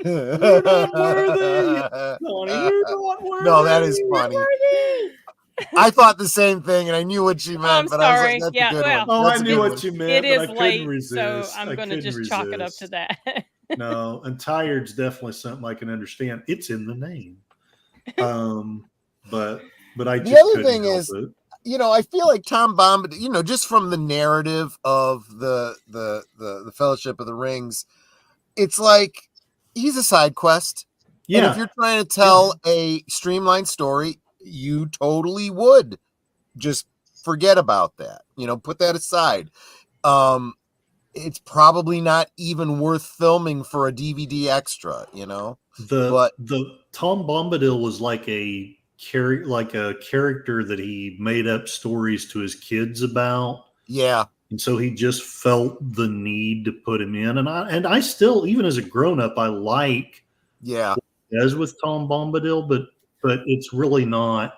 You're not worthy. Honey, you're not worthy. No, that is funny. I thought the same thing, and I knew what she meant. I'm but sorry. I was like, Yeah, that's a good well, one. Oh, That's I a knew good what one. you meant. It but is I couldn't late, resist. so I'm I going to couldn't just chalk it up resist. to that. No, and tired's definitely something I can understand. It's in the name. But I just The other couldn't thing help is, it. I feel like Tom Bombadil, just from the narrative of the Fellowship of the Rings, it's like he's a side quest. Yeah. And if you're trying to tell a streamlined story, you totally would just forget about that. Put that aside. It's probably not even worth filming for a DVD extra, The Tom Bombadil was like a character that he made up stories to his kids about. Yeah. And so he just felt the need to put him in. And I still, even as a grown-up, I like what he does with Tom Bombadil, but it's really not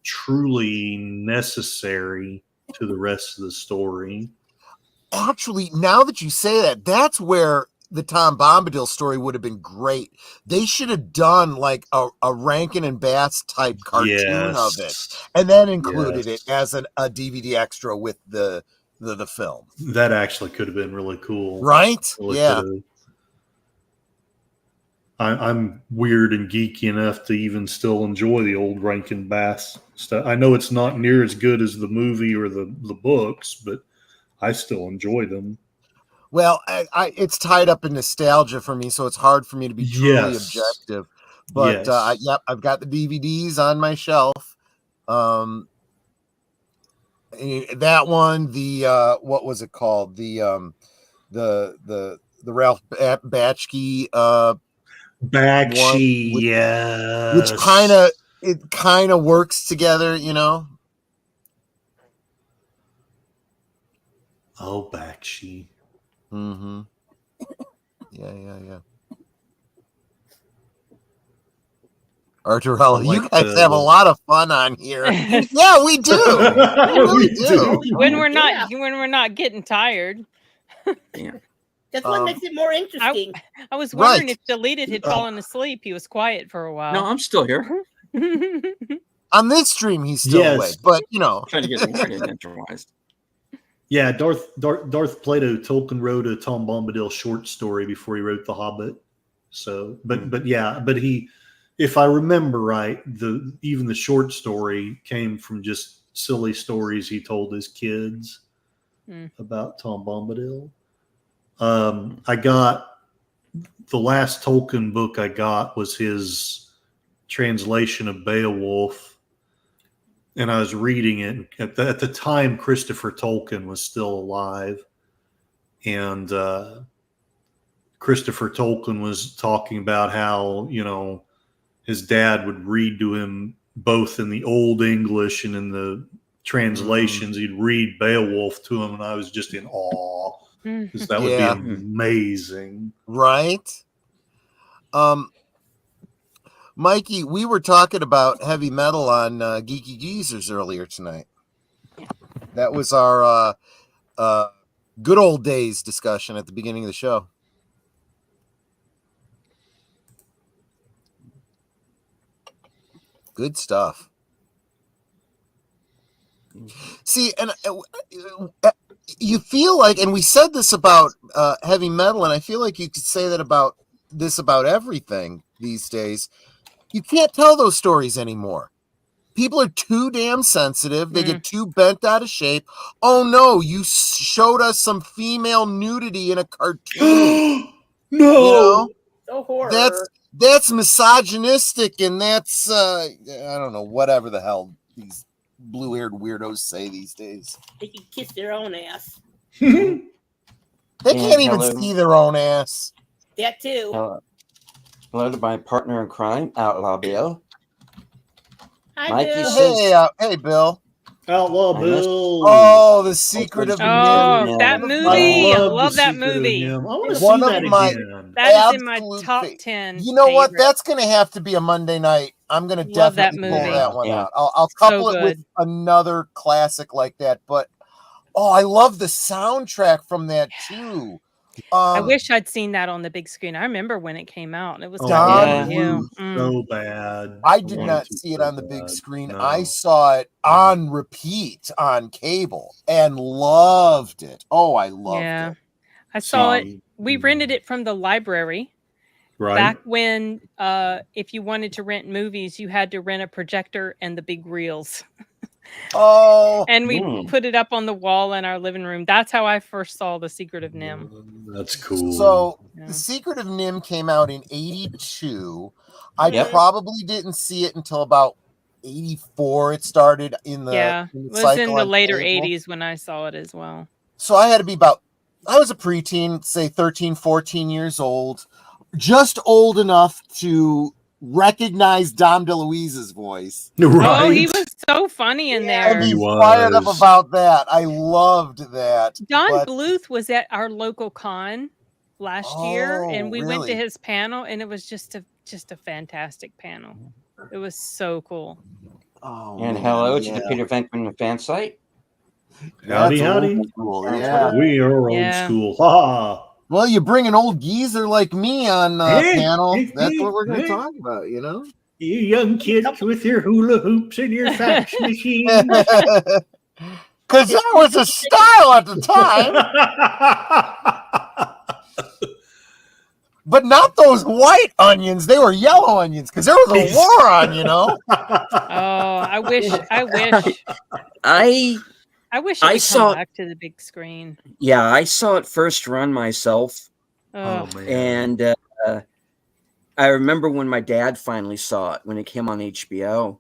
truly necessary to the rest of the story. Actually, now that you say that, that's where the Tom Bombadil story would have been great. They should have done like a Rankin and Bass type cartoon of it, and then included it as a DVD extra with the film. That actually could have been really cool, right? Really yeah. I'm weird and geeky enough to even still enjoy the old Rankin Bass stuff. I know it's not near as good as the movie or the books, but I still enjoy them. Well, it's tied up in nostalgia for me, so it's hard for me to be truly objective. But I've got the DVDs on my shelf. That one, the what was it called? The Ralph Bakshi Bakshi, yes. Which kind of works together, Oh, Bakshi. Mm-hmm. Yeah. Arturella, you guys have a lot of fun on here. Yeah, we do. We really do. When we're not getting tired. That's what makes it more interesting. I was wondering if Deleted had fallen asleep. He was quiet for a while. No, I'm still here. On this stream, he's still awake, but trying to get more interwise. Yeah, Darth Plato Tolkien wrote a Tom Bombadil short story before he wrote The Hobbit. So, but he, if I remember right, even the short story came from just silly stories he told his kids about Tom Bombadil. I got the last Tolkien book I got was his translation of Beowulf. And I was reading it. At the time, Christopher Tolkien was still alive. And Christopher Tolkien was talking about how, his dad would read to him both in the Old English and in the translations. He'd read Beowulf to him, and I was just in awe because that would be Yeah. amazing. Right? Mikey, we were talking about heavy metal on Geeky Geezers earlier tonight. That was our good old days discussion at the beginning of the show. Good stuff. See, and you feel like, and we said this about heavy metal, and I feel like you could say that about everything these days. You can't tell those stories anymore. People are too damn sensitive. They get too bent out of shape. Oh no, you showed us some female nudity in a cartoon. No. You know? So horror. That's misogynistic, and that's I don't know, whatever the hell these blue-haired weirdos say these days. They can kiss their own ass. They can't even see their own ass. That too. Hello to my partner in crime, Outlaw Bill. Hi, Mikey Bill. says- Hey, Bill. Outlaw I miss- Bill. Oh, the secret of Oh, Yeah. that I movie! I love love The that Secret of movie. Nim. I want to One see of that my- again. That is in my Absolute top fa- 10. You know what? favorite. That's going to have to be a Monday night. I'm going to Love that definitely pull movie. that one Yeah. out. I'll So couple it with good. another classic like that. But I love the soundtrack from that too. I wish I'd seen that on the big screen. I remember when it came out, and it was Oh, Don kind of yeah. new. so bad. I did wanted not to see it so on the big bad. screen. No. I saw it on repeat on cable and loved it. Oh, I loved Yeah. it. I saw it. See, We rented it from the library right. back when, if you wanted to rent movies, you had to rent a projector and the big reels, Oh, and we Mm. put it up on the wall in our living room. That's how I first saw The Secret of Nim. That's cool. so Yeah. The Secret of Nim came out in 82. I Yep. probably didn't see it until about 84. It started in the, Yeah, in it the was cycle in the on later cable. 80s when I saw it as well. So I had to be I was a preteen, say 13, 14 years old, just old enough to recognize Dom DeLuise's voice. right. Oh, he was so funny in And there. He be fired up was. about that. I loved that. Don but- Bluth was at our local con last year, and we went to really? his panel, and it was just a fantastic panel. It was so cool. Oh, And man, hello to yeah. the Peter Venkman fan site. Howdy, That's howdy. old school, yeah. We are old Yeah. school. Ha Well, you bring an old geezer like me on Hey, panel. hey, That's what we're going to hey. talk about, you know? You young kids with your hula hoops and your fax machine. Because that was a style at the time, but not those white onions. They were yellow onions because there was a war on, you know? Oh, I wish I it would I come saw- back to the big screen. I saw it first run myself, Oh, man. and I remember when my dad finally saw it when it came on HBO,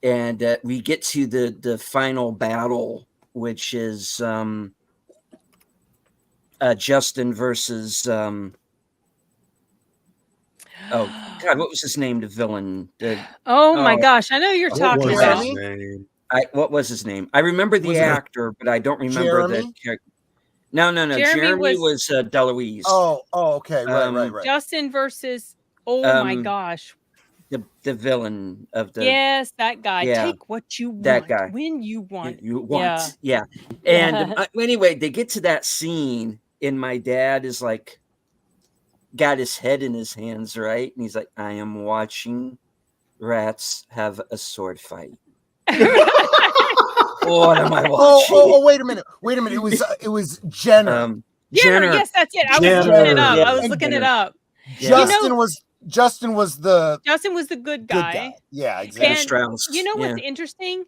and we get to the final battle, which is Justin versus oh God, what was his name? The villain. oh my Oh. gosh, I know you're What talking was about. his name? What was his name? I remember the Was it- actor, but I don't remember the Jeremy? character. No. Jeremy Jeremy was- was DeLuise. Oh, okay. Right. Justin versus my Um, gosh. The villain of the Yes, that guy. yeah, Take what you want that guy. when you want. you want. Yeah. Yeah. And anyway, they get to that scene, and my dad is like, got his head in his hands, right? And he's like, I am watching rats have a sword fight. What am I watching? Oh, wait a minute. It was Jenner. Jenner, yes, that's it. I was Jenner. looking it up. Yeah, I was looking it Jenner. up. Yeah. Justin was the Justin was the good good guy. guy. Yeah, And exactly. Strauss. You know Yeah. what's interesting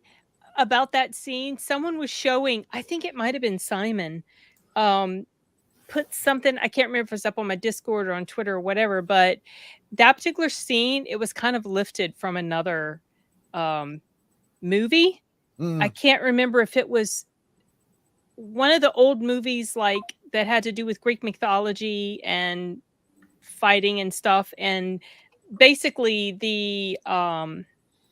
about that scene? Someone was showing, I think it might have been Simon, put something, I can't remember if it's up on my Discord or on Twitter or whatever, but that particular scene, it was kind of lifted from another movie. Mm. I can't remember if it was one of the old movies like that had to do with Greek mythology and fighting and stuff. And basically the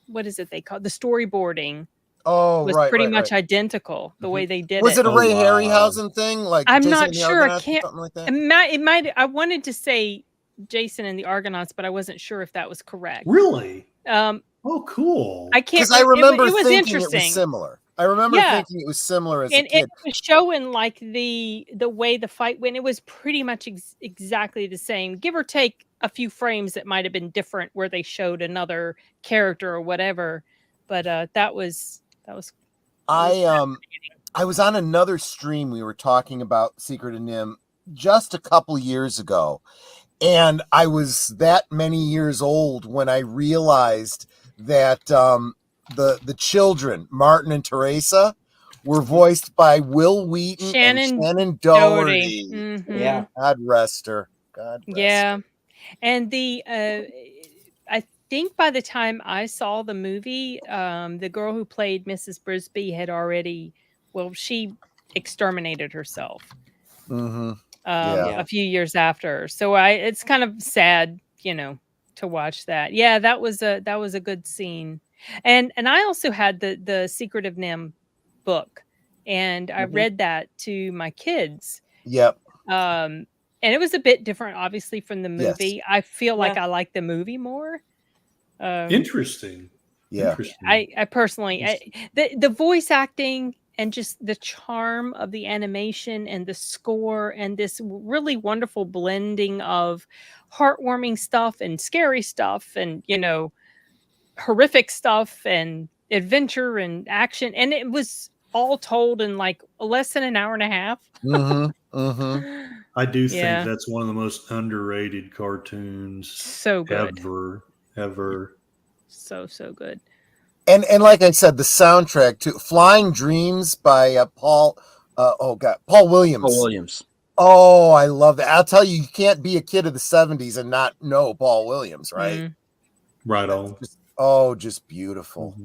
what is it they call the storyboarding Oh, was right, pretty right, much right. identical the way they did Was it. it a Oh, Ray wow. Harryhausen thing? Like I'm Jason not and the sure. I Argonauts or can't. something like that? It might. I wanted to say Jason and the Argonauts, but I wasn't sure if that was correct. Really? Um, Oh, cool. I can't. Because I remember it was thinking it was interesting. similar. I remember Yeah. thinking it was similar as a And kid. it was showing like the way the fight went. It was pretty much exactly the same, give or take a few frames that might have been different where they showed another character or whatever. But that was I was on another stream. We were talking about Secret of Nim just a couple years ago, and I was that many years old when I realized that the children, Martin and Teresa, were voiced by Will Wheaton Shannon and Shannon Doherty. Doherty. Mhm. Yeah. God rest her. God rest Yeah. her. And I think by the time I saw the movie, the girl who played Mrs. Brisby had already, she exterminated herself Mm-hmm. Yeah. a few years after. So it's kind of sad, to watch that. Yeah, that was a good scene. And I also had the Secret of Nim book, and I read that to my kids. Yep. And it was a bit different, obviously, from the Yes. movie. I feel like Yeah. I like the movie more. Interesting. Yeah. Interesting. I personally, the voice acting and just the charm of the animation and the score and this really wonderful blending of heartwarming stuff and scary stuff and, horrific stuff and adventure and action. And it was all told in like less than an hour and a half. Mm-hmm. Mm-hmm. I do think Yeah. that's one of the most underrated cartoons So good. ever. So good. And like I said, the soundtrack to Flying Dreams by Paul Williams. Paul Williams. Oh, I love that. I'll tell you, you can't be a kid of the 70s and not know Paul Williams, right? Mm. Right on. Just beautiful.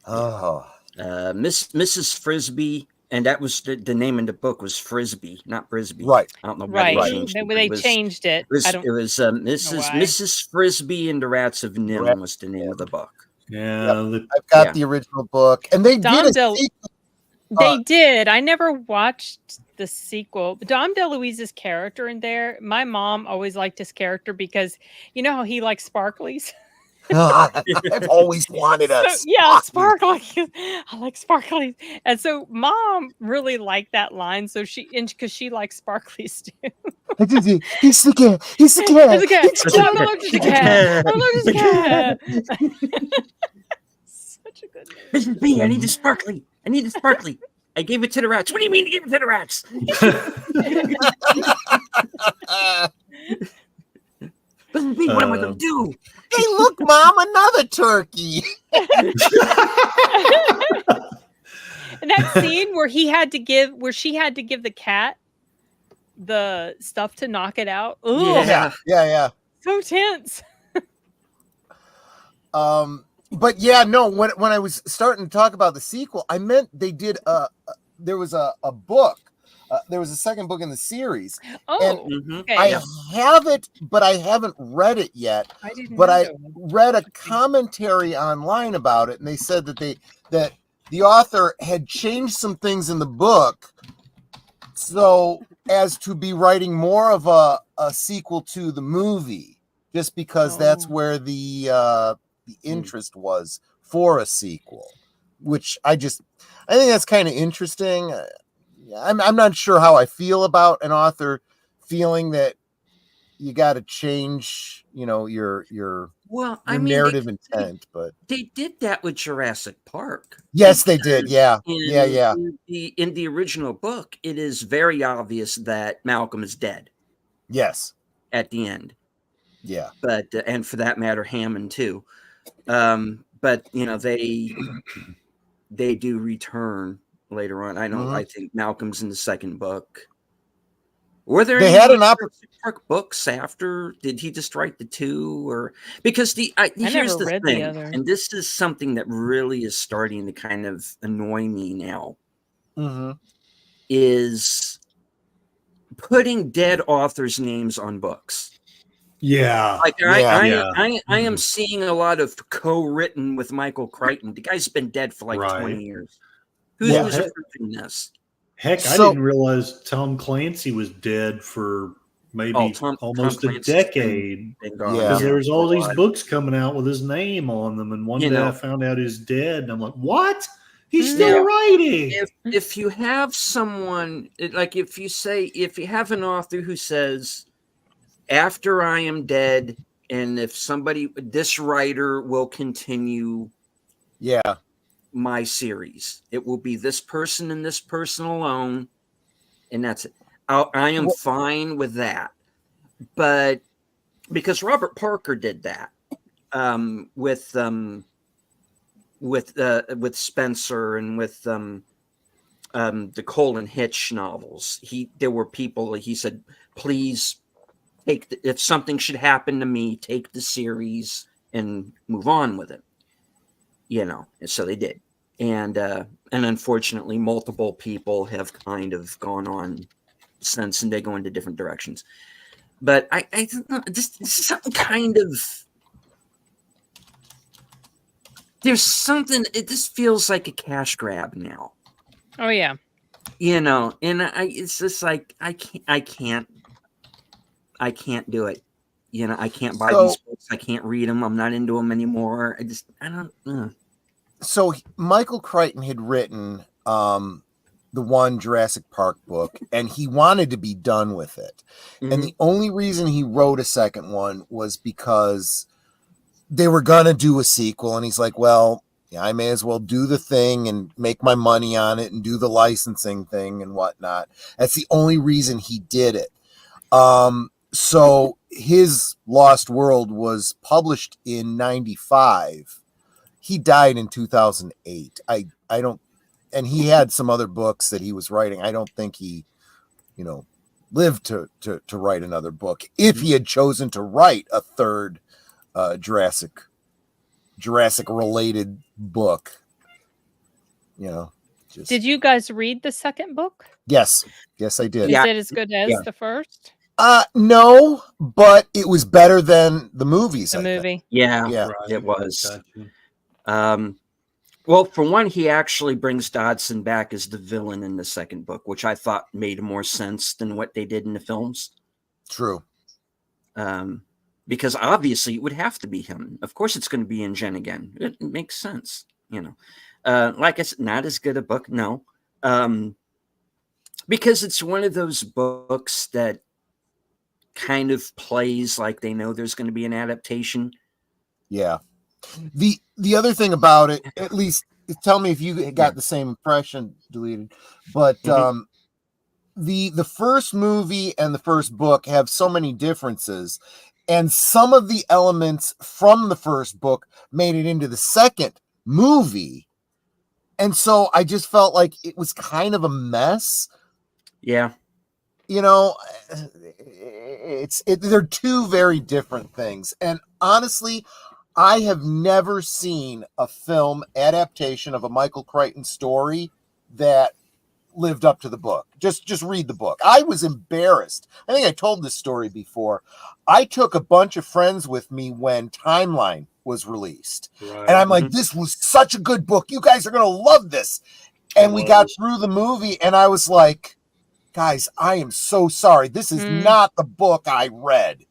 Oh. Mrs. Frisbee, and that was the name in the book was Frisbee, not Brisbee. Right. I don't know why Right. they changed it. They changed it. It was, I don't it was why. Mrs. Frisbee and the Rats of Nim was the name of the book. Yeah. I've got the original book. And they Dom did a sequel. They did. I never watched the sequel. Dom DeLuise's character in there, my mom always liked his character because you know how he likes sparklies? I've always wanted a sparklies. I like sparklies. And so mom really liked that line. So because she likes sparklies too. He's the cat. He's the cat. I'm allergic to cat. I'm allergic to cat. Such a good name. Mrs. B, I need the sparkly. I need the sparkly. I gave it to the rats. What do you mean you gave it to the rats? Mrs. B, what am I going to do? Hey, look, Mom, another turkey. And that scene where she had to give the cat the stuff to knock it out. Ooh, Yeah. so tense. But yeah, no, when I was starting to talk about the sequel, I meant they did there was a book. There was a second book in the series. Oh, and I have it, but I haven't read it yet. I read a commentary online about it, and they said that the author had changed some things in the book so as to be writing more of a sequel to the movie, just because that's where the interest was for a sequel, which I think that's kind of interesting. I'm not sure how I feel about an author feeling that you got to change, your narrative intent, but they did that with Jurassic Park. Yes, they did. Yeah. In the original book, it is very obvious that Malcolm is dead. Yes. At the end. Yeah. But and for that matter, Hammond too. But they do return later on. I think Malcolm's in the second book. Were there they any had an Park books after? Did he just write the two? Or because here's the thing, and this is something that really is starting to kind of annoy me now, is putting dead authors' names on books. Yeah. Like Yeah. I am seeing a lot of co-written with Michael Crichton. The guy's been dead for like Right. 20 years. Who's Well, approving this? Heck, I So- didn't realize Tom Clancy was dead for maybe Tom almost a Clancy's decade. been gone, Yeah. Because there was all for a these while. books coming out with his name on them, and one You day know- I found out he's dead, and I'm like, "What? He's Yeah. still writing?" If you have someone like if you have an author who says, after I am dead, and if this writer will continue Yeah. my series, it will be this person and this person alone, and that's it. I am fine with that. But because Robert Parker did that with Spencer and with the Colin Hitch novels, there were people he said, please if something should happen to me, take the series and move on with it. And so they did. And unfortunately, multiple people have kind of gone on since, and they go into different directions. But I don't know, this is something kind of. There's something. It just feels like a cash grab now. Oh yeah. And it's just like I can't do it. I can't buy these books. I can't read them. I'm not into them anymore. I don't. So Michael Crichton had written the one Jurassic Park book, and he wanted to be done with it. Mhm. And the only reason he wrote a second one was because they were gonna do a sequel, and he's like, well, yeah, I may as well do the thing and make my money on it and do the licensing thing and whatnot. That's the only reason he did it. So his Lost World was published in 95. He died in 2008. I don't, and he had some other books that he was writing. I don't think he, lived to write another book. If he had chosen to write a third Jurassic related book, Did you guys read the second book? Yes, I did. Is it as good as the first? No, but it was better than the movies. The I think. movie. Yeah, Yeah. Right. it was. Gotcha. Well, for one, he actually brings Dodson back as the villain in the second book, which I thought made more sense than what they did in the films. True. Because obviously it would have to be him. Of course, it's going to be in Jen again. It makes sense, Like I said, not as good a book, no. Because it's one of those books that kind of plays like they know there's going to be an adaptation. Yeah. The other thing about it, at least tell me if you got the same impression, Deleted, but the first movie and the first book have so many differences, and some of the elements from the first book made it into the second movie, and so I just felt like it was kind of a mess. Yeah. They're two very different things, and honestly, I have never seen a film adaptation of a Michael Crichton story that lived up to the book. Just read the book. I was embarrassed. I think I told this story before. I took a bunch of friends with me when Timeline was released. Right. And I'm like, this was such a good book. You guys are going to love this. And we got through the movie, and I was like, guys, I am so sorry. This is not the book I read.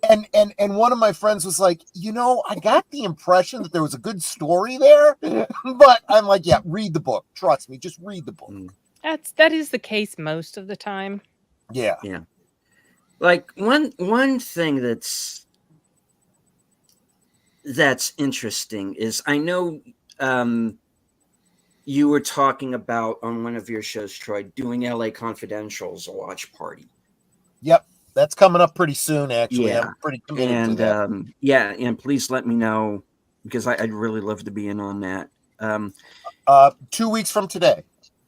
And one of my friends was like, I got the impression that there was a good story there, but I'm like, yeah, read the book. Trust me, just read the book. That is the case most of the time. Yeah. Yeah. Like one thing that's interesting is I know you were talking about on one of your shows, Troy, doing LA Confidential's a watch party. Yep. That's coming up pretty soon, actually. Yeah. I'm pretty committed to that. And please let me know, because I'd really love to be in on that. 2 weeks from today.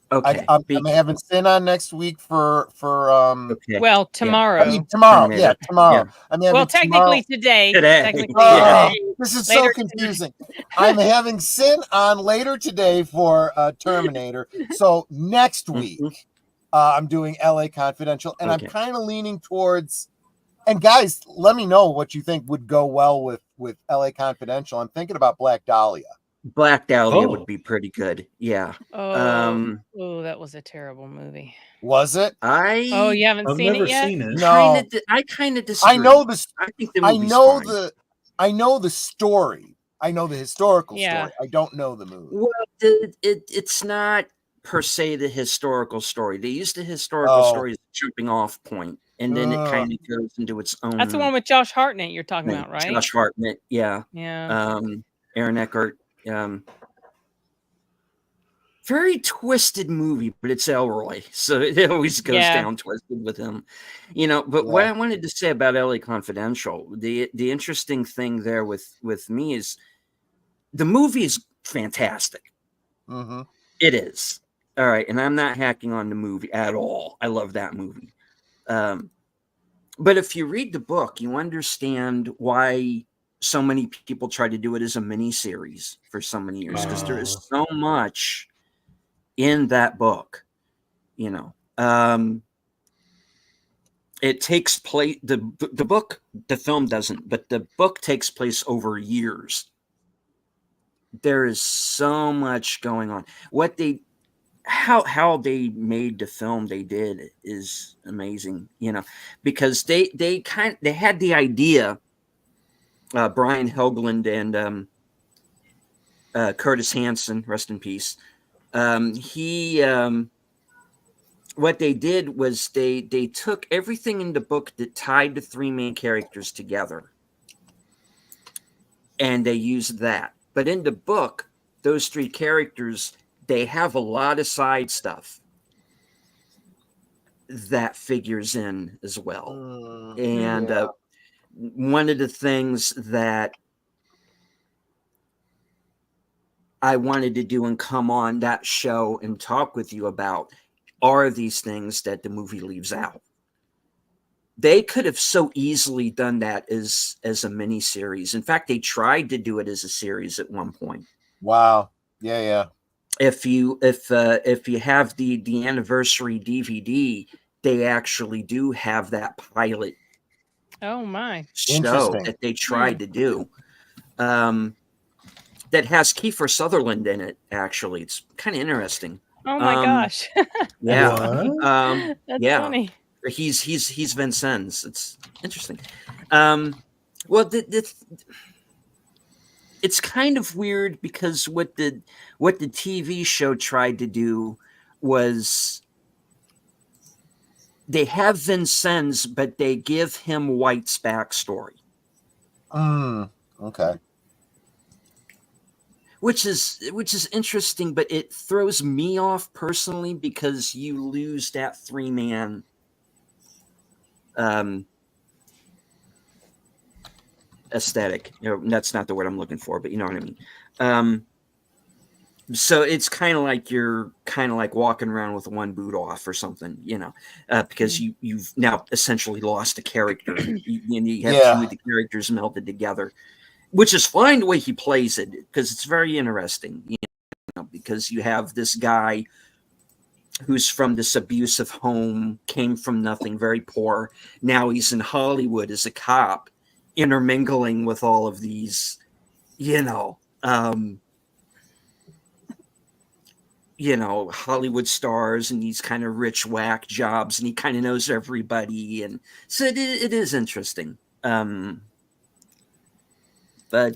Okay. I'm having Sin on next week for Okay. Well, tomorrow. I mean, tomorrow. Terminator. Yeah, tomorrow. Yeah. I'm having Well, technically Today. Technically Yeah. today. This is Later so confusing. I'm having Sin on later today for Terminator. So next week, I'm doing LA Confidential, and Okay. I'm kind of leaning towards And guys, let me know what you think would go well with LA Confidential. I'm thinking about Black Dahlia. Black Dahlia Oh. would be pretty good. Yeah. Oh, that was a terrible movie. Was it? Oh, you haven't I've seen never it yet? seen it. No. I kind of disagree. I know this. I think the I movie's know fine. I know the story. I know the historical Yeah. story. I don't know the movie. Well, it's not per se the historical story. They use the historical Oh. story as a jumping off point, and then it kind of goes into its own. That's the one with Josh Hartnett you're talking thing. about, right? Josh Hartnett, yeah. Yeah. Aaron Eckhart. Very twisted movie, but it's Elroy, so it always goes down twisted with him, you know. But what I wanted to say about LA Confidential, the interesting thing there with me is the movie is fantastic. Mm-hmm. It is. All right, and I'm not hacking on the movie at all. I love that movie. But if you read the book, you understand why so many people try to do it as a mini series for so many years, because there is so much in that book, you know. It takes place, the book, the film doesn't, but the book takes place over years. There is so much going on. What they how they made the film they did is amazing, you know, because they had the idea, Brian Helgeland and Curtis Hanson, rest in peace. What they did was they took everything in the book that tied the three main characters together, and they used that. But in the book, those three characters, they have a lot of side stuff that figures in as well. And one of the things that I wanted to do and come on that show and talk with you about are these things that the movie leaves out. They could have so easily done that as a mini series. In fact, they tried to do it as a series at one point. Wow. Yeah. If you have the anniversary DVD, they actually do have that pilot. Oh my! Show that they tried to do. That has Kiefer Sutherland in it. Actually, it's kind of interesting. Oh my gosh! Yeah, that's funny. He's Vincennes. It's interesting. Well, it's kind of weird because what the TV show tried to do was they have Vincennes, but they give him White's backstory. Okay. Which is interesting, but it throws me off personally because you lose that three-man aesthetic. You know, that's not the word I'm looking for, but you know what I mean. So it's kind of like you're walking around with one boot off or something, you know, because you've now essentially lost a character. You have two of the characters melded together, which is fine the way he plays it, because it's very interesting, you know, because you have this guy who's from this abusive home, came from nothing, very poor. Now he's in Hollywood as a cop, intermingling with all of these, Hollywood stars and these kind of rich whack jobs, and he kind of knows everybody. And so it is interesting. But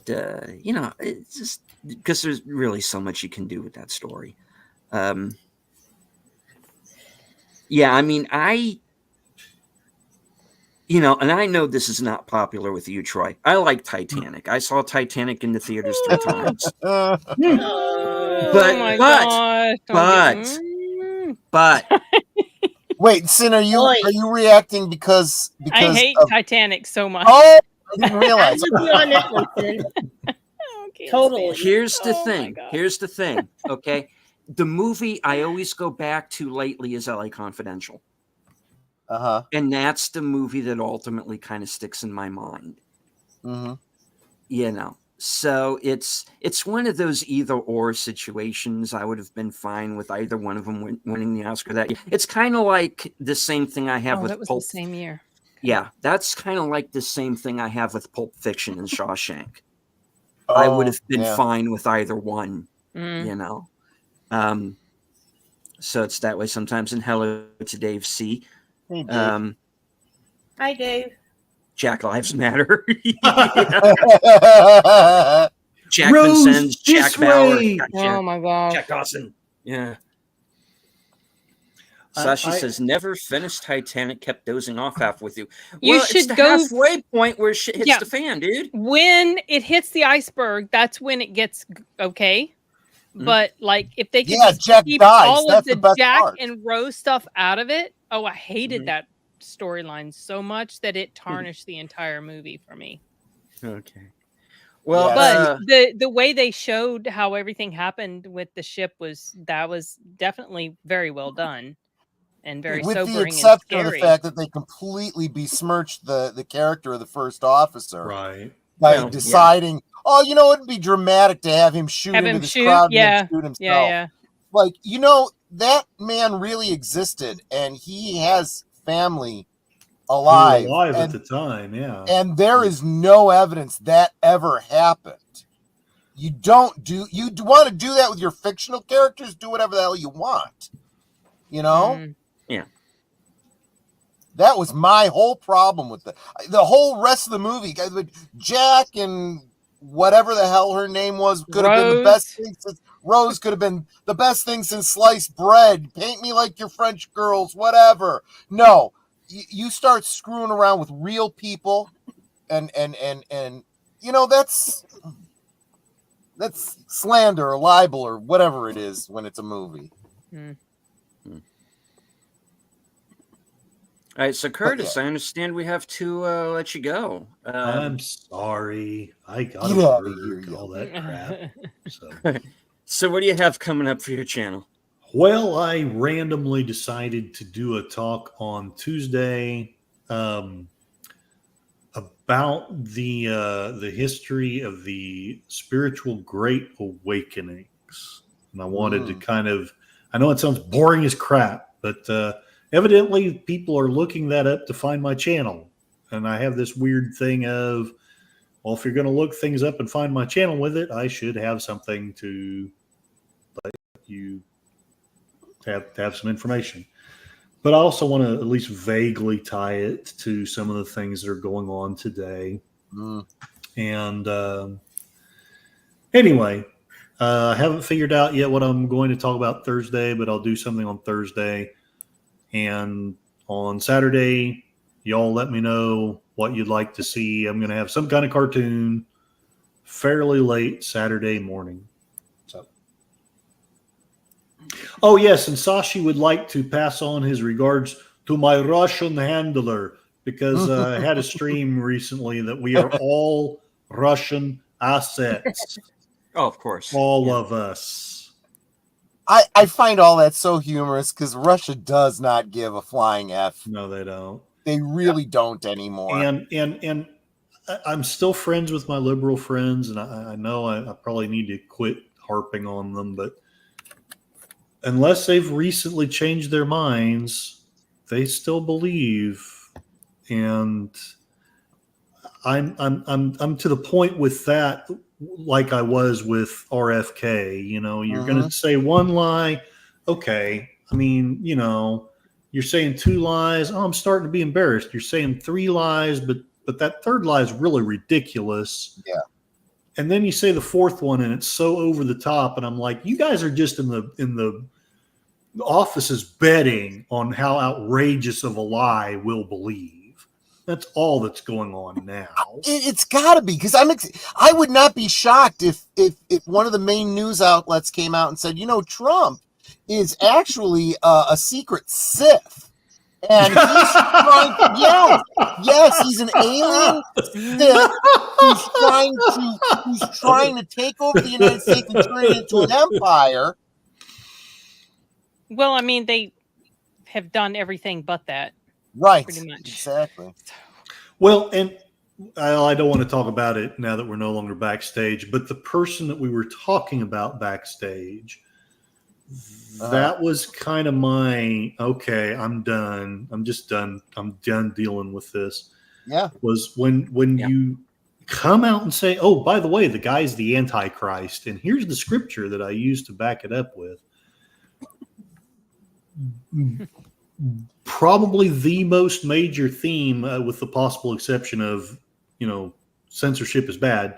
it's just because there's really so much you can do with that story. Yeah, I mean, and I know this is not popular with you, Troy. I like Titanic. I saw Titanic in the theaters 3 times. But wait, Sin, are you reacting because I hate Titanic so much? Oh, I didn't realize. Totally. Here's the thing. Okay, the movie I always go back to lately is LA Confidential. And that's the movie that ultimately kind of sticks in my mind. So it's one of those either or situations. I would have been fine with either one of them winning the Oscar that year. It's kind of like the same thing I have with that was Pulp. the same year. Yeah, that's kind of like the same thing I have with Pulp Fiction and Shawshank. I would have been fine with either one, you know. So it's that way sometimes. And hello to Dave C. Hey, Dave. Hi, Dave. Jack Lives Matter. Jack Rose, Vincennes, Jack this Bauer, way! Oh my gosh. Jack Dawson. Yeah. Sashi says, never finished Titanic, kept dozing off half with you. You Well, it's should the go- halfway point where shit hits the fan, dude. When it hits the iceberg, that's when it gets okay. But like, if they could just Jack keep dies. all That's of the the best Jack part. and Rose stuff out of it, I hated that storyline so much that it tarnished the entire movie for me. Okay. Well, But the way they showed how everything happened with the ship was definitely very well done and very with sobering the exception and of the scary. fact that they completely besmirched the character of the first officer, Right. by deciding, oh, you know, it'd be dramatic to have him shoot into this crowd and then shoot himself. Yeah. Like, you know, that man really existed, and he has family alive. They were alive at the time, yeah. And there is no evidence that ever happened. You want to do that with your fictional characters, do whatever the hell you want. You know? Yeah. That was my whole problem with the whole rest of the movie. Jack and whatever the hell her name was could have been the best thing since Rose could have been the best thing since sliced bread. Paint me like your French girls, whatever. No, you start screwing around with real people, and you know that's slander or libel or whatever it is when it's a movie. All right, so Curtis, I understand we have to let you go. I'm sorry. I got Get out of here, all that crap. So what do you have coming up for your channel? Well, I randomly decided to do a talk on Tuesday about the history of the spiritual Great Awakenings, and I wanted to kind of. I know it sounds boring as crap, but evidently people are looking that up to find my channel, and I have this weird thing of, well, if you're going to look things up and find my channel with it, I should have something to let you have some information. But I also want to at least vaguely tie it to some of the things that are going on today. And anyway, I haven't figured out yet what I'm going to talk about Thursday, but I'll do something on Thursday. And on Saturday, y'all let me know what you'd like to see. I'm going to have some kind of cartoon fairly late Saturday morning. So, oh yes, and Sashi would like to pass on his regards to my Russian handler, because I had a stream recently that we are all Russian assets. Oh, of course. All of us. I find all that so humorous because Russia does not give a flying F. No, they don't. They really don't anymore. And I'm still friends with my liberal friends, and I know I probably need to quit harping on them, but unless they've recently changed their minds, they still believe. And I'm to the point with that, like I was with RFK. You know, you're going to say one lie. Okay. I mean, you know, you're saying two lies. Oh, I'm starting to be embarrassed. You're saying three lies, but that third lie is really ridiculous. Yeah. And then you say the fourth one and it's so over the top. And I'm like, you guys are just in the offices betting on how outrageous of a lie we'll believe. That's all that's going on now. It's got to be, because I would not be shocked if one of the main news outlets came out and said, you know, Trump is actually a secret Sith, and he's trying to, yes, he's an alien Sith who's trying to take over the United States and turn it into an empire. Well, I mean, they have done everything but that. Right. Pretty much. Exactly. Well, and I don't want to talk about it now that we're no longer backstage, but the person that we were talking about backstage That was kind of my okay. I'm done. I'm just done. I'm done dealing with this. Yeah. Was when you come out and say, "Oh, by the way, the guy's the Antichrist," and here's the scripture that I used to back it up with. Probably the most major theme, with the possible exception of, censorship is bad,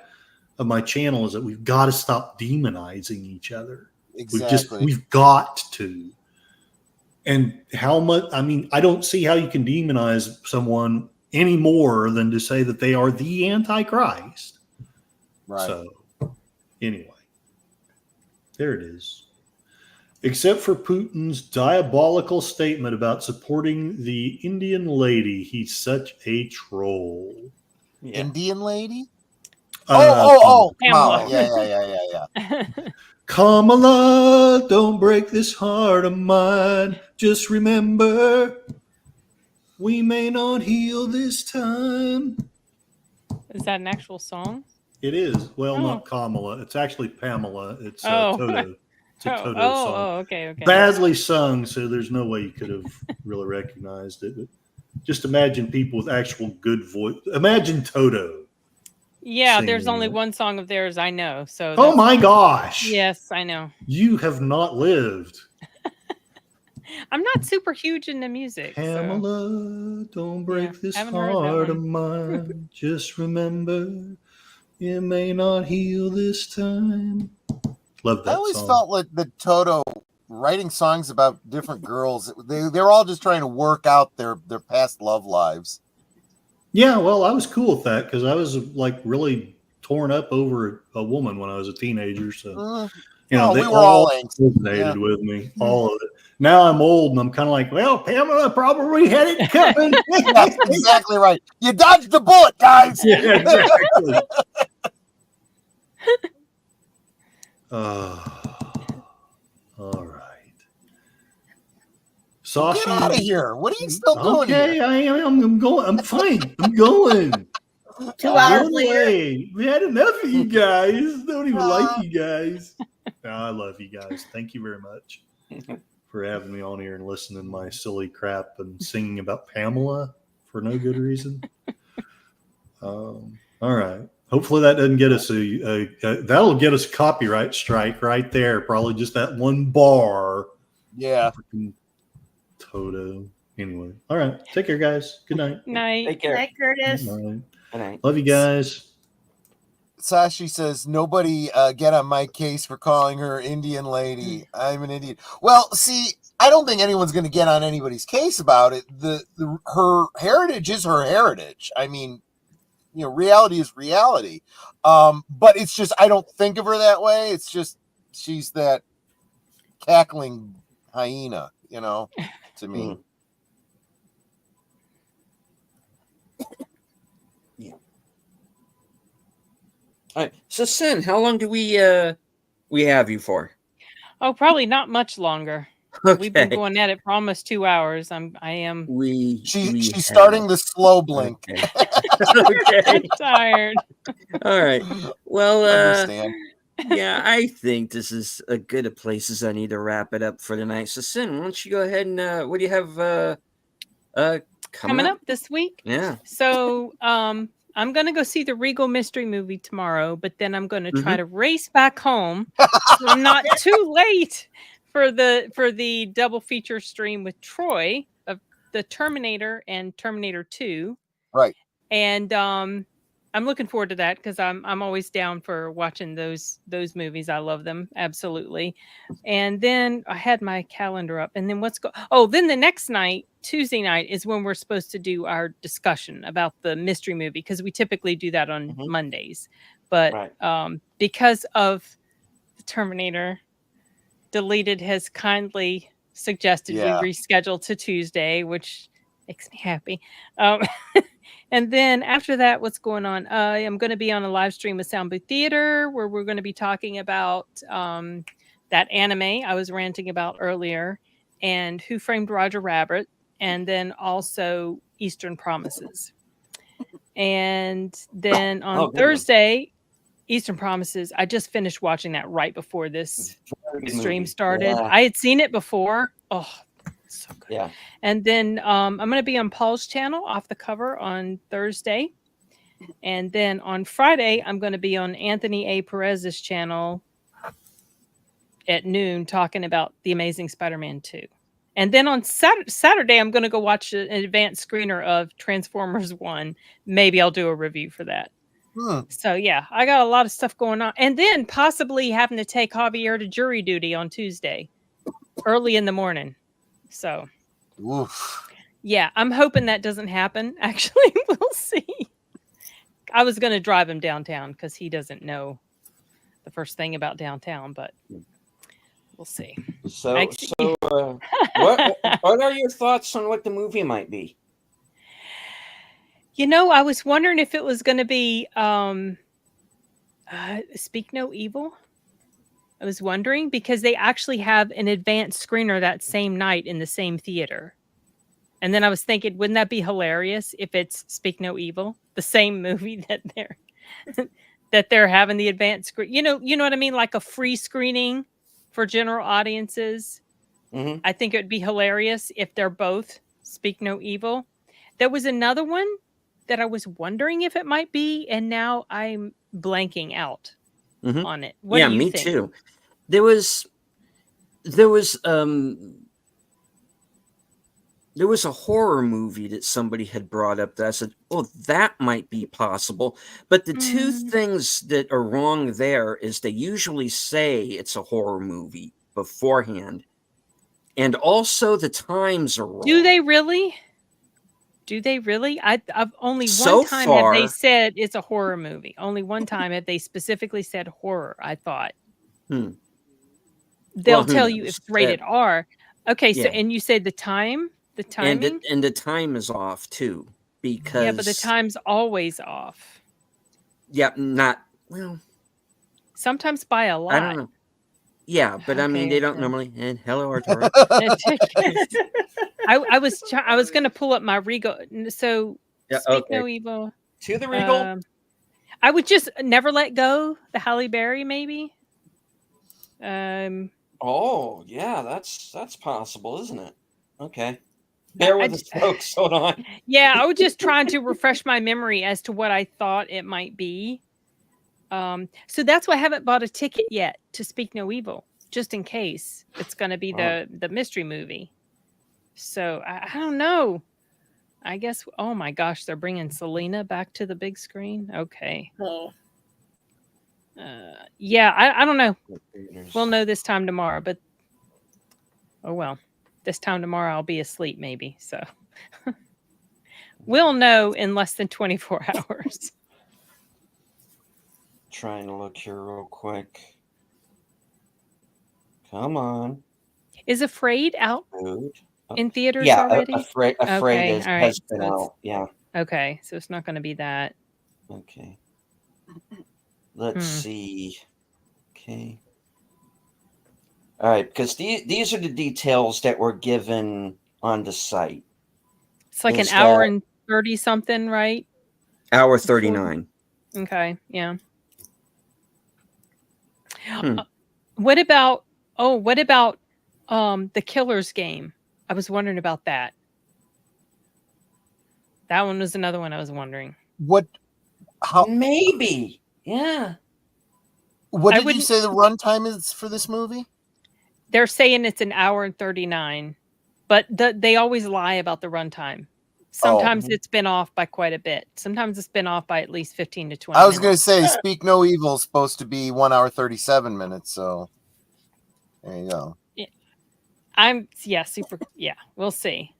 of my channel is that we've got to stop demonizing each other. Exactly. We've got to. And how much, I don't see how you can demonize someone any more than to say that they are the Antichrist. Right. So, anyway, there it is. Except for Putin's diabolical statement about supporting the Indian lady, he's such a troll. Yeah. Indian lady? Pamela. Kamala. Yeah. Kamala, don't break this heart of mine. Just remember, we may not heal this time. Is that an actual song? It is. Well, Oh. not Kamala. It's actually Pamela. It's Oh. Toto. It's a Toto song. Oh, okay. Badly sung, so there's no way you could have really recognized it. But just imagine people with actual good voice. Imagine Toto. Yeah, there's singing only it. one song of theirs I know. So Oh my gosh. Yes, I know. You have not lived. I'm not super huge into music. So. Pamela, don't break this haven't heard that heart of one. mine. Just remember, you may not heal this time. Love that I always song. felt like the Toto writing songs about different girls. They're all just trying to work out their past love lives. Yeah, well, I was cool with that because I was like really torn up over a woman when I was a teenager. So, they we were all angsty. resonated with me, all of it. Now I'm old and I'm kind of like, well, Pamela probably had it coming. That's exactly right. You dodged the bullet, guys. Yeah, exactly. All right. Sasha, Get out of here. What are you still doing okay, here? I am. I'm going. I'm fine. I'm going. 2 hours Going later. away. We had enough of you guys. Don't even like you guys. No, I love you guys. Thank you very much for having me on here and listening to my silly crap and singing about Pamela for no good reason. All right. Hopefully that doesn't get us that'll get us a copyright strike right there. Probably just that one bar. Yeah. Freaking Toto. Anyway. All right. Take care, guys. Good night. Night. Take care. Hey, Curtis. Good night. Good night. Love you guys. Sashi says, nobody get on my case for calling her Indian lady. I'm an Indian. Well, see, I don't think anyone's going to get on anybody's case about it. Her heritage is her heritage. I mean, reality is reality. But it's just, I don't think of her that way. It's just, she's that cackling hyena, to me. Yeah. All right. So, Sin, how long do we have you for? Oh, probably not much longer. Okay. We've been going at it for almost 2 hours. I am She's starting the slow blink. Okay. Okay. I'm tired. All right. Well, Understand. yeah, I think this is a good a place as I need to wrap it up for tonight. So, Sin, why don't you go ahead and what do you have coming up this week? Yeah. So I'm gonna go see the Regal Mystery movie tomorrow, but then I'm gonna try to race back home so I'm not too late for the double feature stream with Troy of the Terminator and Terminator 2. Right. And I'm looking forward to that because I'm always down for watching those movies. I love them absolutely. And then I had my calendar up, and then then the next night, Tuesday night, is when we're supposed to do our discussion about the mystery movie because we typically do that on Mondays. But because of the Terminator, Deleted has kindly suggested we reschedule to Tuesday, which makes me happy. And then after that, what's going on? I am going to be on a live stream with Soundbooth Theater where we're going to be talking about that anime I was ranting about earlier and Who Framed Roger Rabbit, and then also Eastern Promises. And then on Thursday, Eastern Promises, I just finished watching that right before this Good stream movie. started. Yeah. I had seen it before. Oh, so good. Yeah. And then I'm going to be on Paul's channel, Off the Cover, on Thursday. And then on Friday, I'm going to be on Anthony A. Perez's channel at noon talking about The Amazing Spider-Man 2. And then on Saturday, I'm going to go watch an advanced screener of Transformers 1. Maybe I'll do a review for that. So, yeah, I got a lot of stuff going on. And then possibly having to take Javier to jury duty on Tuesday, early in the morning. So, Oof. yeah, I'm hoping that doesn't happen. Actually, we'll see. I was going to drive him downtown because he doesn't know the first thing about downtown, but we'll see. So what are your thoughts on what the movie might be? You know, I was wondering if it was going to be Speak No Evil. I was wondering because they actually have an advanced screener that same night in the same theater. And then I was thinking, wouldn't that be hilarious if it's Speak No Evil, the same movie that they're having the advanced screen? You know what I mean? Like a free screening for general audiences. Mm-hmm. I think it would be hilarious if they're both Speak No Evil. There was another one that I was wondering if it might be, and now I'm blanking out on it. What do you me think? too. There was a horror movie that somebody had brought up that I said, oh, that might be possible. But the two things that are wrong there is they usually say it's a horror movie beforehand. And also the times are wrong. Do they really? I've only So one time far, have they said it's a horror movie. Only one time have they specifically said horror, I thought. They'll tell you if it's rated R. Okay, so and you said the timing? And the time is off too. Because yeah, but the time's always off. Yeah, not well. Sometimes by a lot. I don't know. Yeah, but I mean they don't normally. And hello, Arturo. I was going to pull up my Regal. So Speak No Evil. To the Regal. I would just Never Let Go. The Halle Berry, maybe. Oh yeah, that's possible, isn't it? Okay. Bear with us, folks. Hold on. Yeah, I was just trying to refresh my memory as to what I thought it might be. So that's why I haven't bought a ticket yet to Speak No Evil, just in case it's going to be the mystery movie. So I don't know. I guess. Oh my gosh, they're bringing Selena back to the big screen. Okay. Oh. Yeah, I don't know. We'll know this time tomorrow, but oh well. This time tomorrow I'll be asleep maybe. So we'll know in less than 24 hours. Trying to look here real quick. Come on. Is Afraid out in theaters already? Afraid has been out. Yeah. Okay, so it's not going to be that. Okay. Let's see. Okay. All right, because these are the details that were given on the site. It's like an hour and 30 something, right? Hour 39. Okay, yeah. What about the Killer's Game? I was wondering about that. That one was another one I was wondering. How? Maybe. Yeah. What did you say the runtime is for this movie? They're saying it's an hour and 39, but they always lie about the runtime. Sometimes it's been off by quite a bit. Sometimes it's been off by at least 15 to 20 I was going to minutes. say, Speak No Evil is supposed to be 1 hour, 37 minutes. So there you go. We'll see.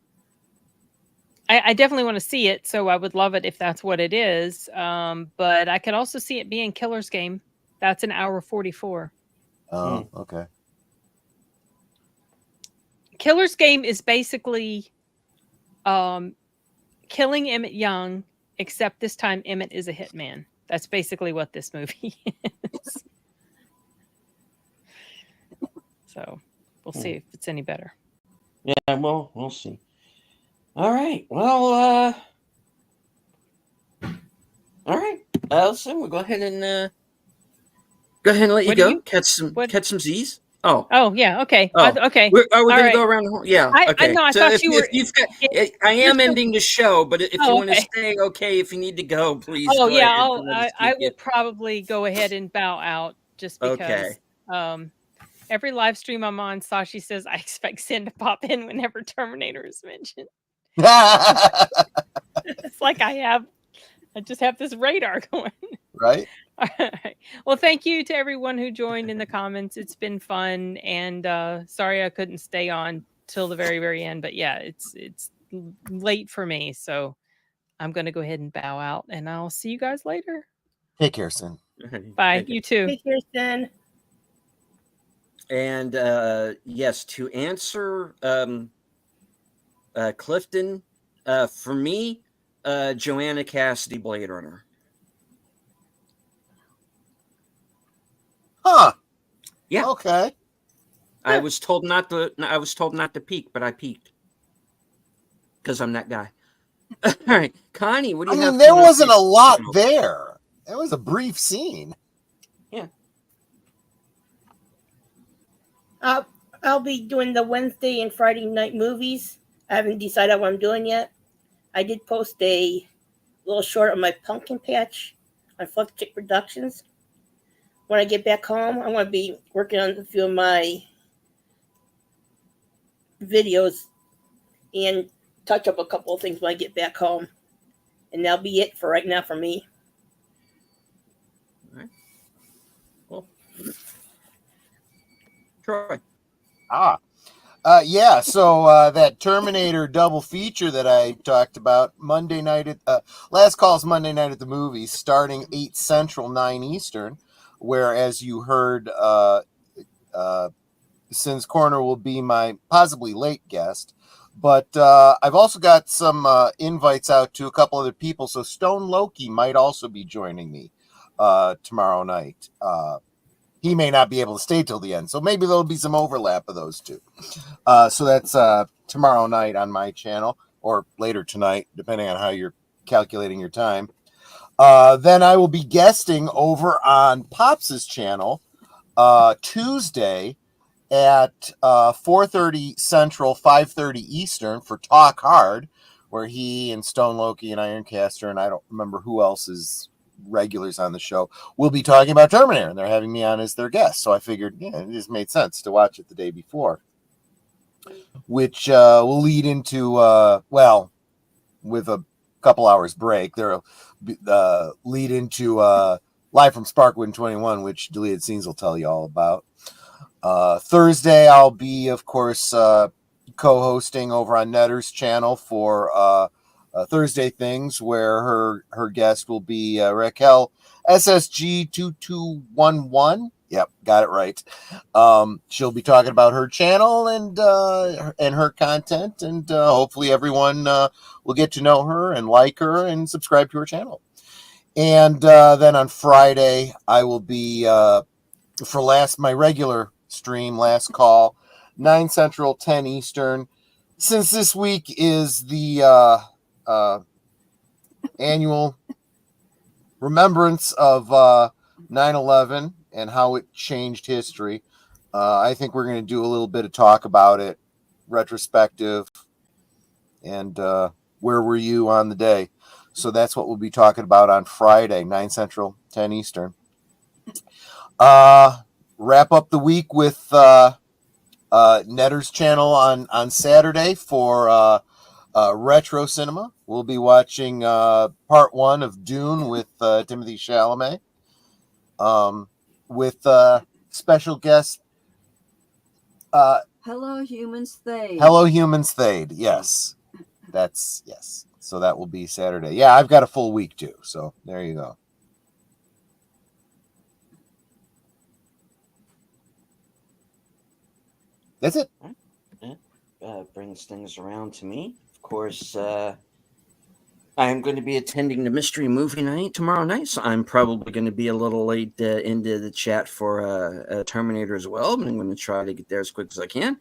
I definitely want to see it. So I would love it if that's what it is. But I could also see it being Killer's Game. That's an hour 44. Oh, okay. Killer's Game is basically killing Emmett Young, except this time Emmett is a hitman. That's basically what this movie is. So we'll see if it's any better. Yeah, well, we'll see. All right. Well, all right. Allison, we'll go ahead and let you go. Catch some Z's. Oh, yeah. Okay. Oh, Okay. we're All going to right. go around the horn? Yeah. I Okay. know. I So thought you were. if you've got, if I you're am still- ending the show, but if you Oh, want to okay. stay, okay. If you need to go, please Oh, go yeah. ahead. We'll just I keep you. will probably go ahead and bow out just Okay. because. Every live stream I'm on, Sashi says I expect Sin to pop in whenever Terminator is mentioned. It's like I just have this radar going. Right? All right. Well, thank you to everyone who joined in the comments. It's been fun, and sorry I couldn't stay on till the very, very end. But yeah, it's late for me, so I'm going to go ahead and bow out, and I'll see you guys later. Take care, Sin. Bye. Okay. You too. Take care, Sin. And yes, to answer Clifton, for me, Joanna Cassidy, Blade Runner. Huh. Yeah. Okay. I was told not to peek, but I peeked because I'm that guy. All right, Connie, what do I you have? mean, there coming up wasn't a next? lot there. It was a brief scene. Yeah. I'll be doing the Wednesday and Friday night movies. I haven't decided what I'm doing yet. I did post a little short of my pumpkin patch on Fluff Chick Productions. When I get back home, I'm going to be working on a few of my videos and touch up a couple of things when I get back home. And that'll be it for right now for me. All right. Well, Troy. Yeah, so that Terminator double feature that I talked about, Monday night at Last Call's Monday night at the movies, starting 8 Central, 9 Eastern, where, as you heard, Sin's Corner will be my possibly late guest. But I've also got some invites out to a couple other people, so Stone Loki might also be joining me tomorrow night. He may not be able to stay till the end, so maybe there'll be some overlap of those two. So that's tomorrow night on my channel, or later tonight, depending on how you're calculating your time. Then I will be guesting over on Pops's channel Tuesday at 4:30 Central, 5:30 Eastern for Talk Hard, where he and Stone Loki and Ironcaster, and I don't remember who else is regulars on the show, will be talking about Terminator, and they're having me on as their guest. So I figured, yeah, it just made sense to watch it the day before, which will lead into, well, with a couple hours break, there'll lead into Live from Sparkwood 21, which Deleted Scenes will tell you all about. Thursday, I'll be, of course, co-hosting over on Netter's channel for Thursday Things, where her guest will be Raquel SSG2211. Yep, got it right. She'll be talking about her channel and her content, and hopefully everyone will get to know her and like her and subscribe to her channel. And then on Friday, I will be for my regular stream, Last Call, 9 Central, 10 Eastern. Since this week is the annual remembrance of 9/11 and how it changed history, I think we're going to do a little bit of talk about it, retrospective, and where were you on the day? So that's what we'll be talking about on Friday, 9 Central, 10 Eastern. Wrap up the week with Netter's channel on Saturday for retro cinema. We'll be watching part 1 of Dune with Timothée Chalamet, with special guest Hello, Humans Thade. Hello Humans Thade. Yes, yes. So that will be Saturday. Yeah, I've got a full week too. So there you go. That's it. Brings things around to me. Of course, I am going to be attending the mystery movie night tomorrow night, so I'm probably going to be a little late into the chat for Terminator as well, but I'm going to try to get there as quick as I can.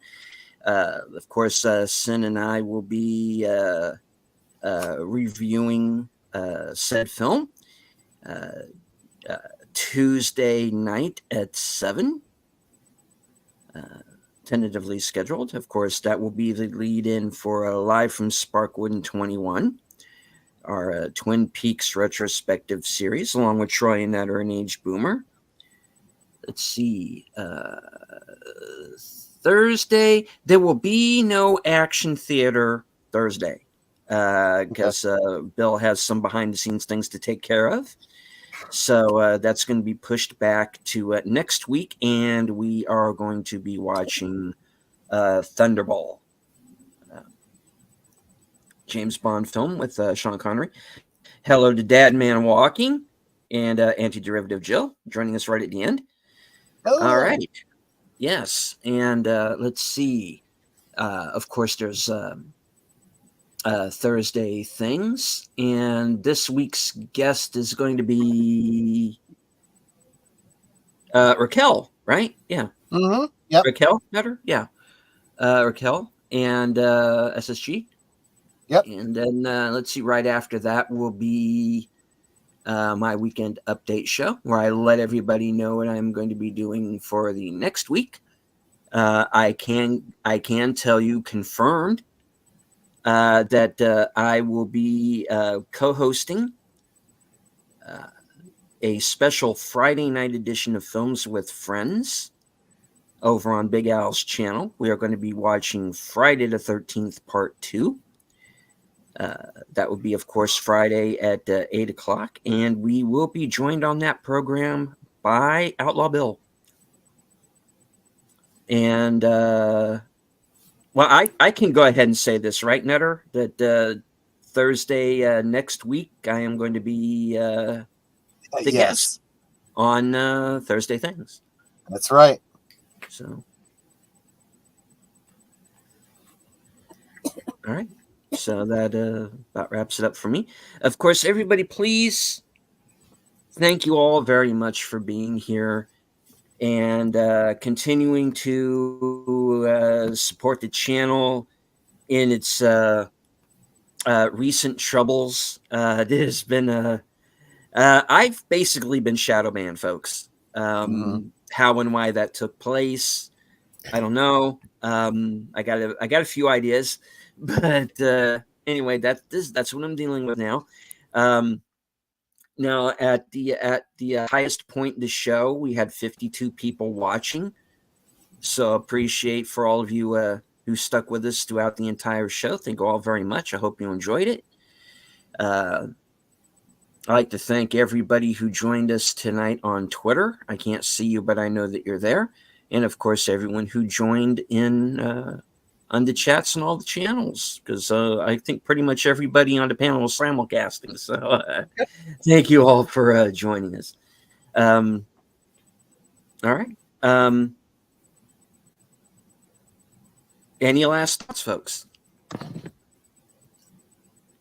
Of course, Sin and I will be reviewing said film Tuesday night at 7. tentatively scheduled. Of course, that will be the lead-in for Live from Sparkwood in 21, our Twin Peaks retrospective series, along with Troy and Nutter and Age Boomer. Let's see. Thursday, there will be no action theater Thursday because Bill has some behind-the-scenes things to take care of. So that's going to be pushed back to next week, and we are going to be watching Thunderball, James Bond film with Sean Connery. Hello to Dad Man Walking and Anti-Derivative Jill joining us right at the end. Hello. All right. Yes. And let's see. Of course, there's Thursday things. And this week's guest is going to be Raquel, right? Yeah. Mm-hmm. Yep. Raquel, better? Yeah. Raquel and SSG. Yep. And then let's see, right after that will be my weekend update show where I let everybody know what I'm going to be doing for the next week. I can tell you confirmed that I will be co-hosting a special Friday night edition of Films with Friends over on Big Al's channel. We are going to be watching Friday the 13th Part 2. That will be, of course, Friday at 8 o'clock. And we will be joined on that program by Outlaw Bill. And, well, I can go ahead and say this, right, Nutter? That Thursday next week, I am going to be the guest on Thursday Things. That's right. So, all right. So that about wraps it up for me. Of course, everybody, please, thank you all very much for being here and continuing to support the channel in its recent troubles. There's been I've basically been shadow banned, folks. How and why that took place, I don't know. I got a few ideas. But anyway, that's what I'm dealing with now. Now at the highest point in the show, we had 52 people watching. So appreciate for all of you who stuck with us throughout the entire show. Thank you all very much. I hope you enjoyed it. I'd like to thank everybody who joined us tonight on Twitter. I can't see you, but I know that you're there. And of course, everyone who joined in on the chats and all the channels, because I think pretty much everybody on the panel was simulcasting. So thank you all for joining us. All right. Any last thoughts, folks?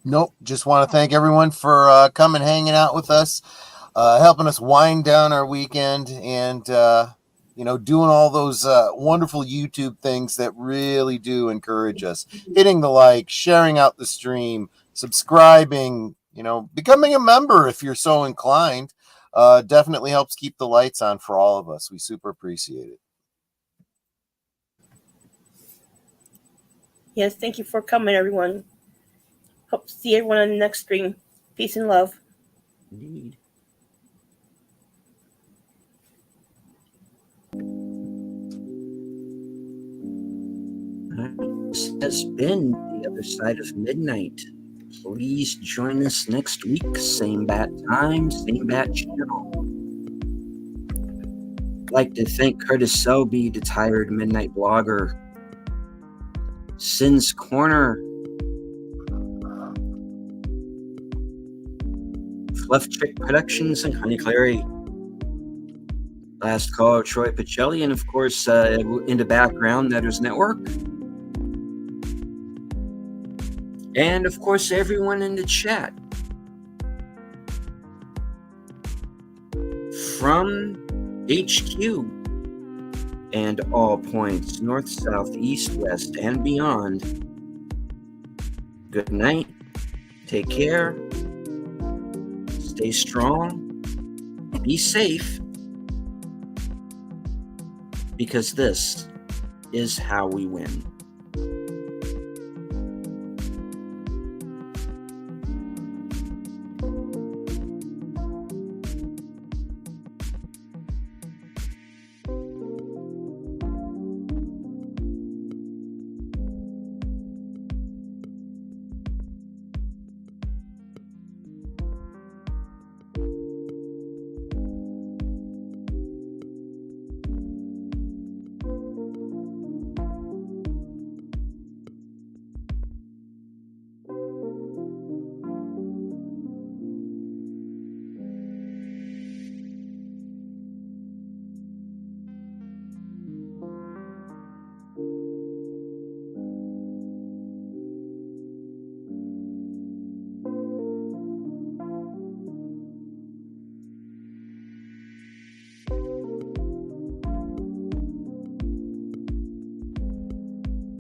Nope. Just want to thank everyone for coming, hanging out with us, helping us wind down our weekend, and doing all those wonderful YouTube things that really do encourage us. Hitting the like, sharing out the stream, subscribing, becoming a member if you're so inclined. Definitely helps keep the lights on for all of us. We super appreciate it. Yes, thank you for coming, everyone. Hope to see everyone on the next stream. Peace and love. Indeed. This has been The Other Side of Midnight. Please join us next week. Same bat time, same bat channel. I'd like to thank Curtis Selby, the tired midnight blogger. Sin's Corner. Fluff Chick Productions and Honey Clary. Last Call, Troy Pacelli, and of course, in the background, Netter's Network. And of course, everyone in the chat. From HQ and all points, north, south, east, west, and beyond. Good night. Take care. Stay strong. Be safe. Because this is how we win.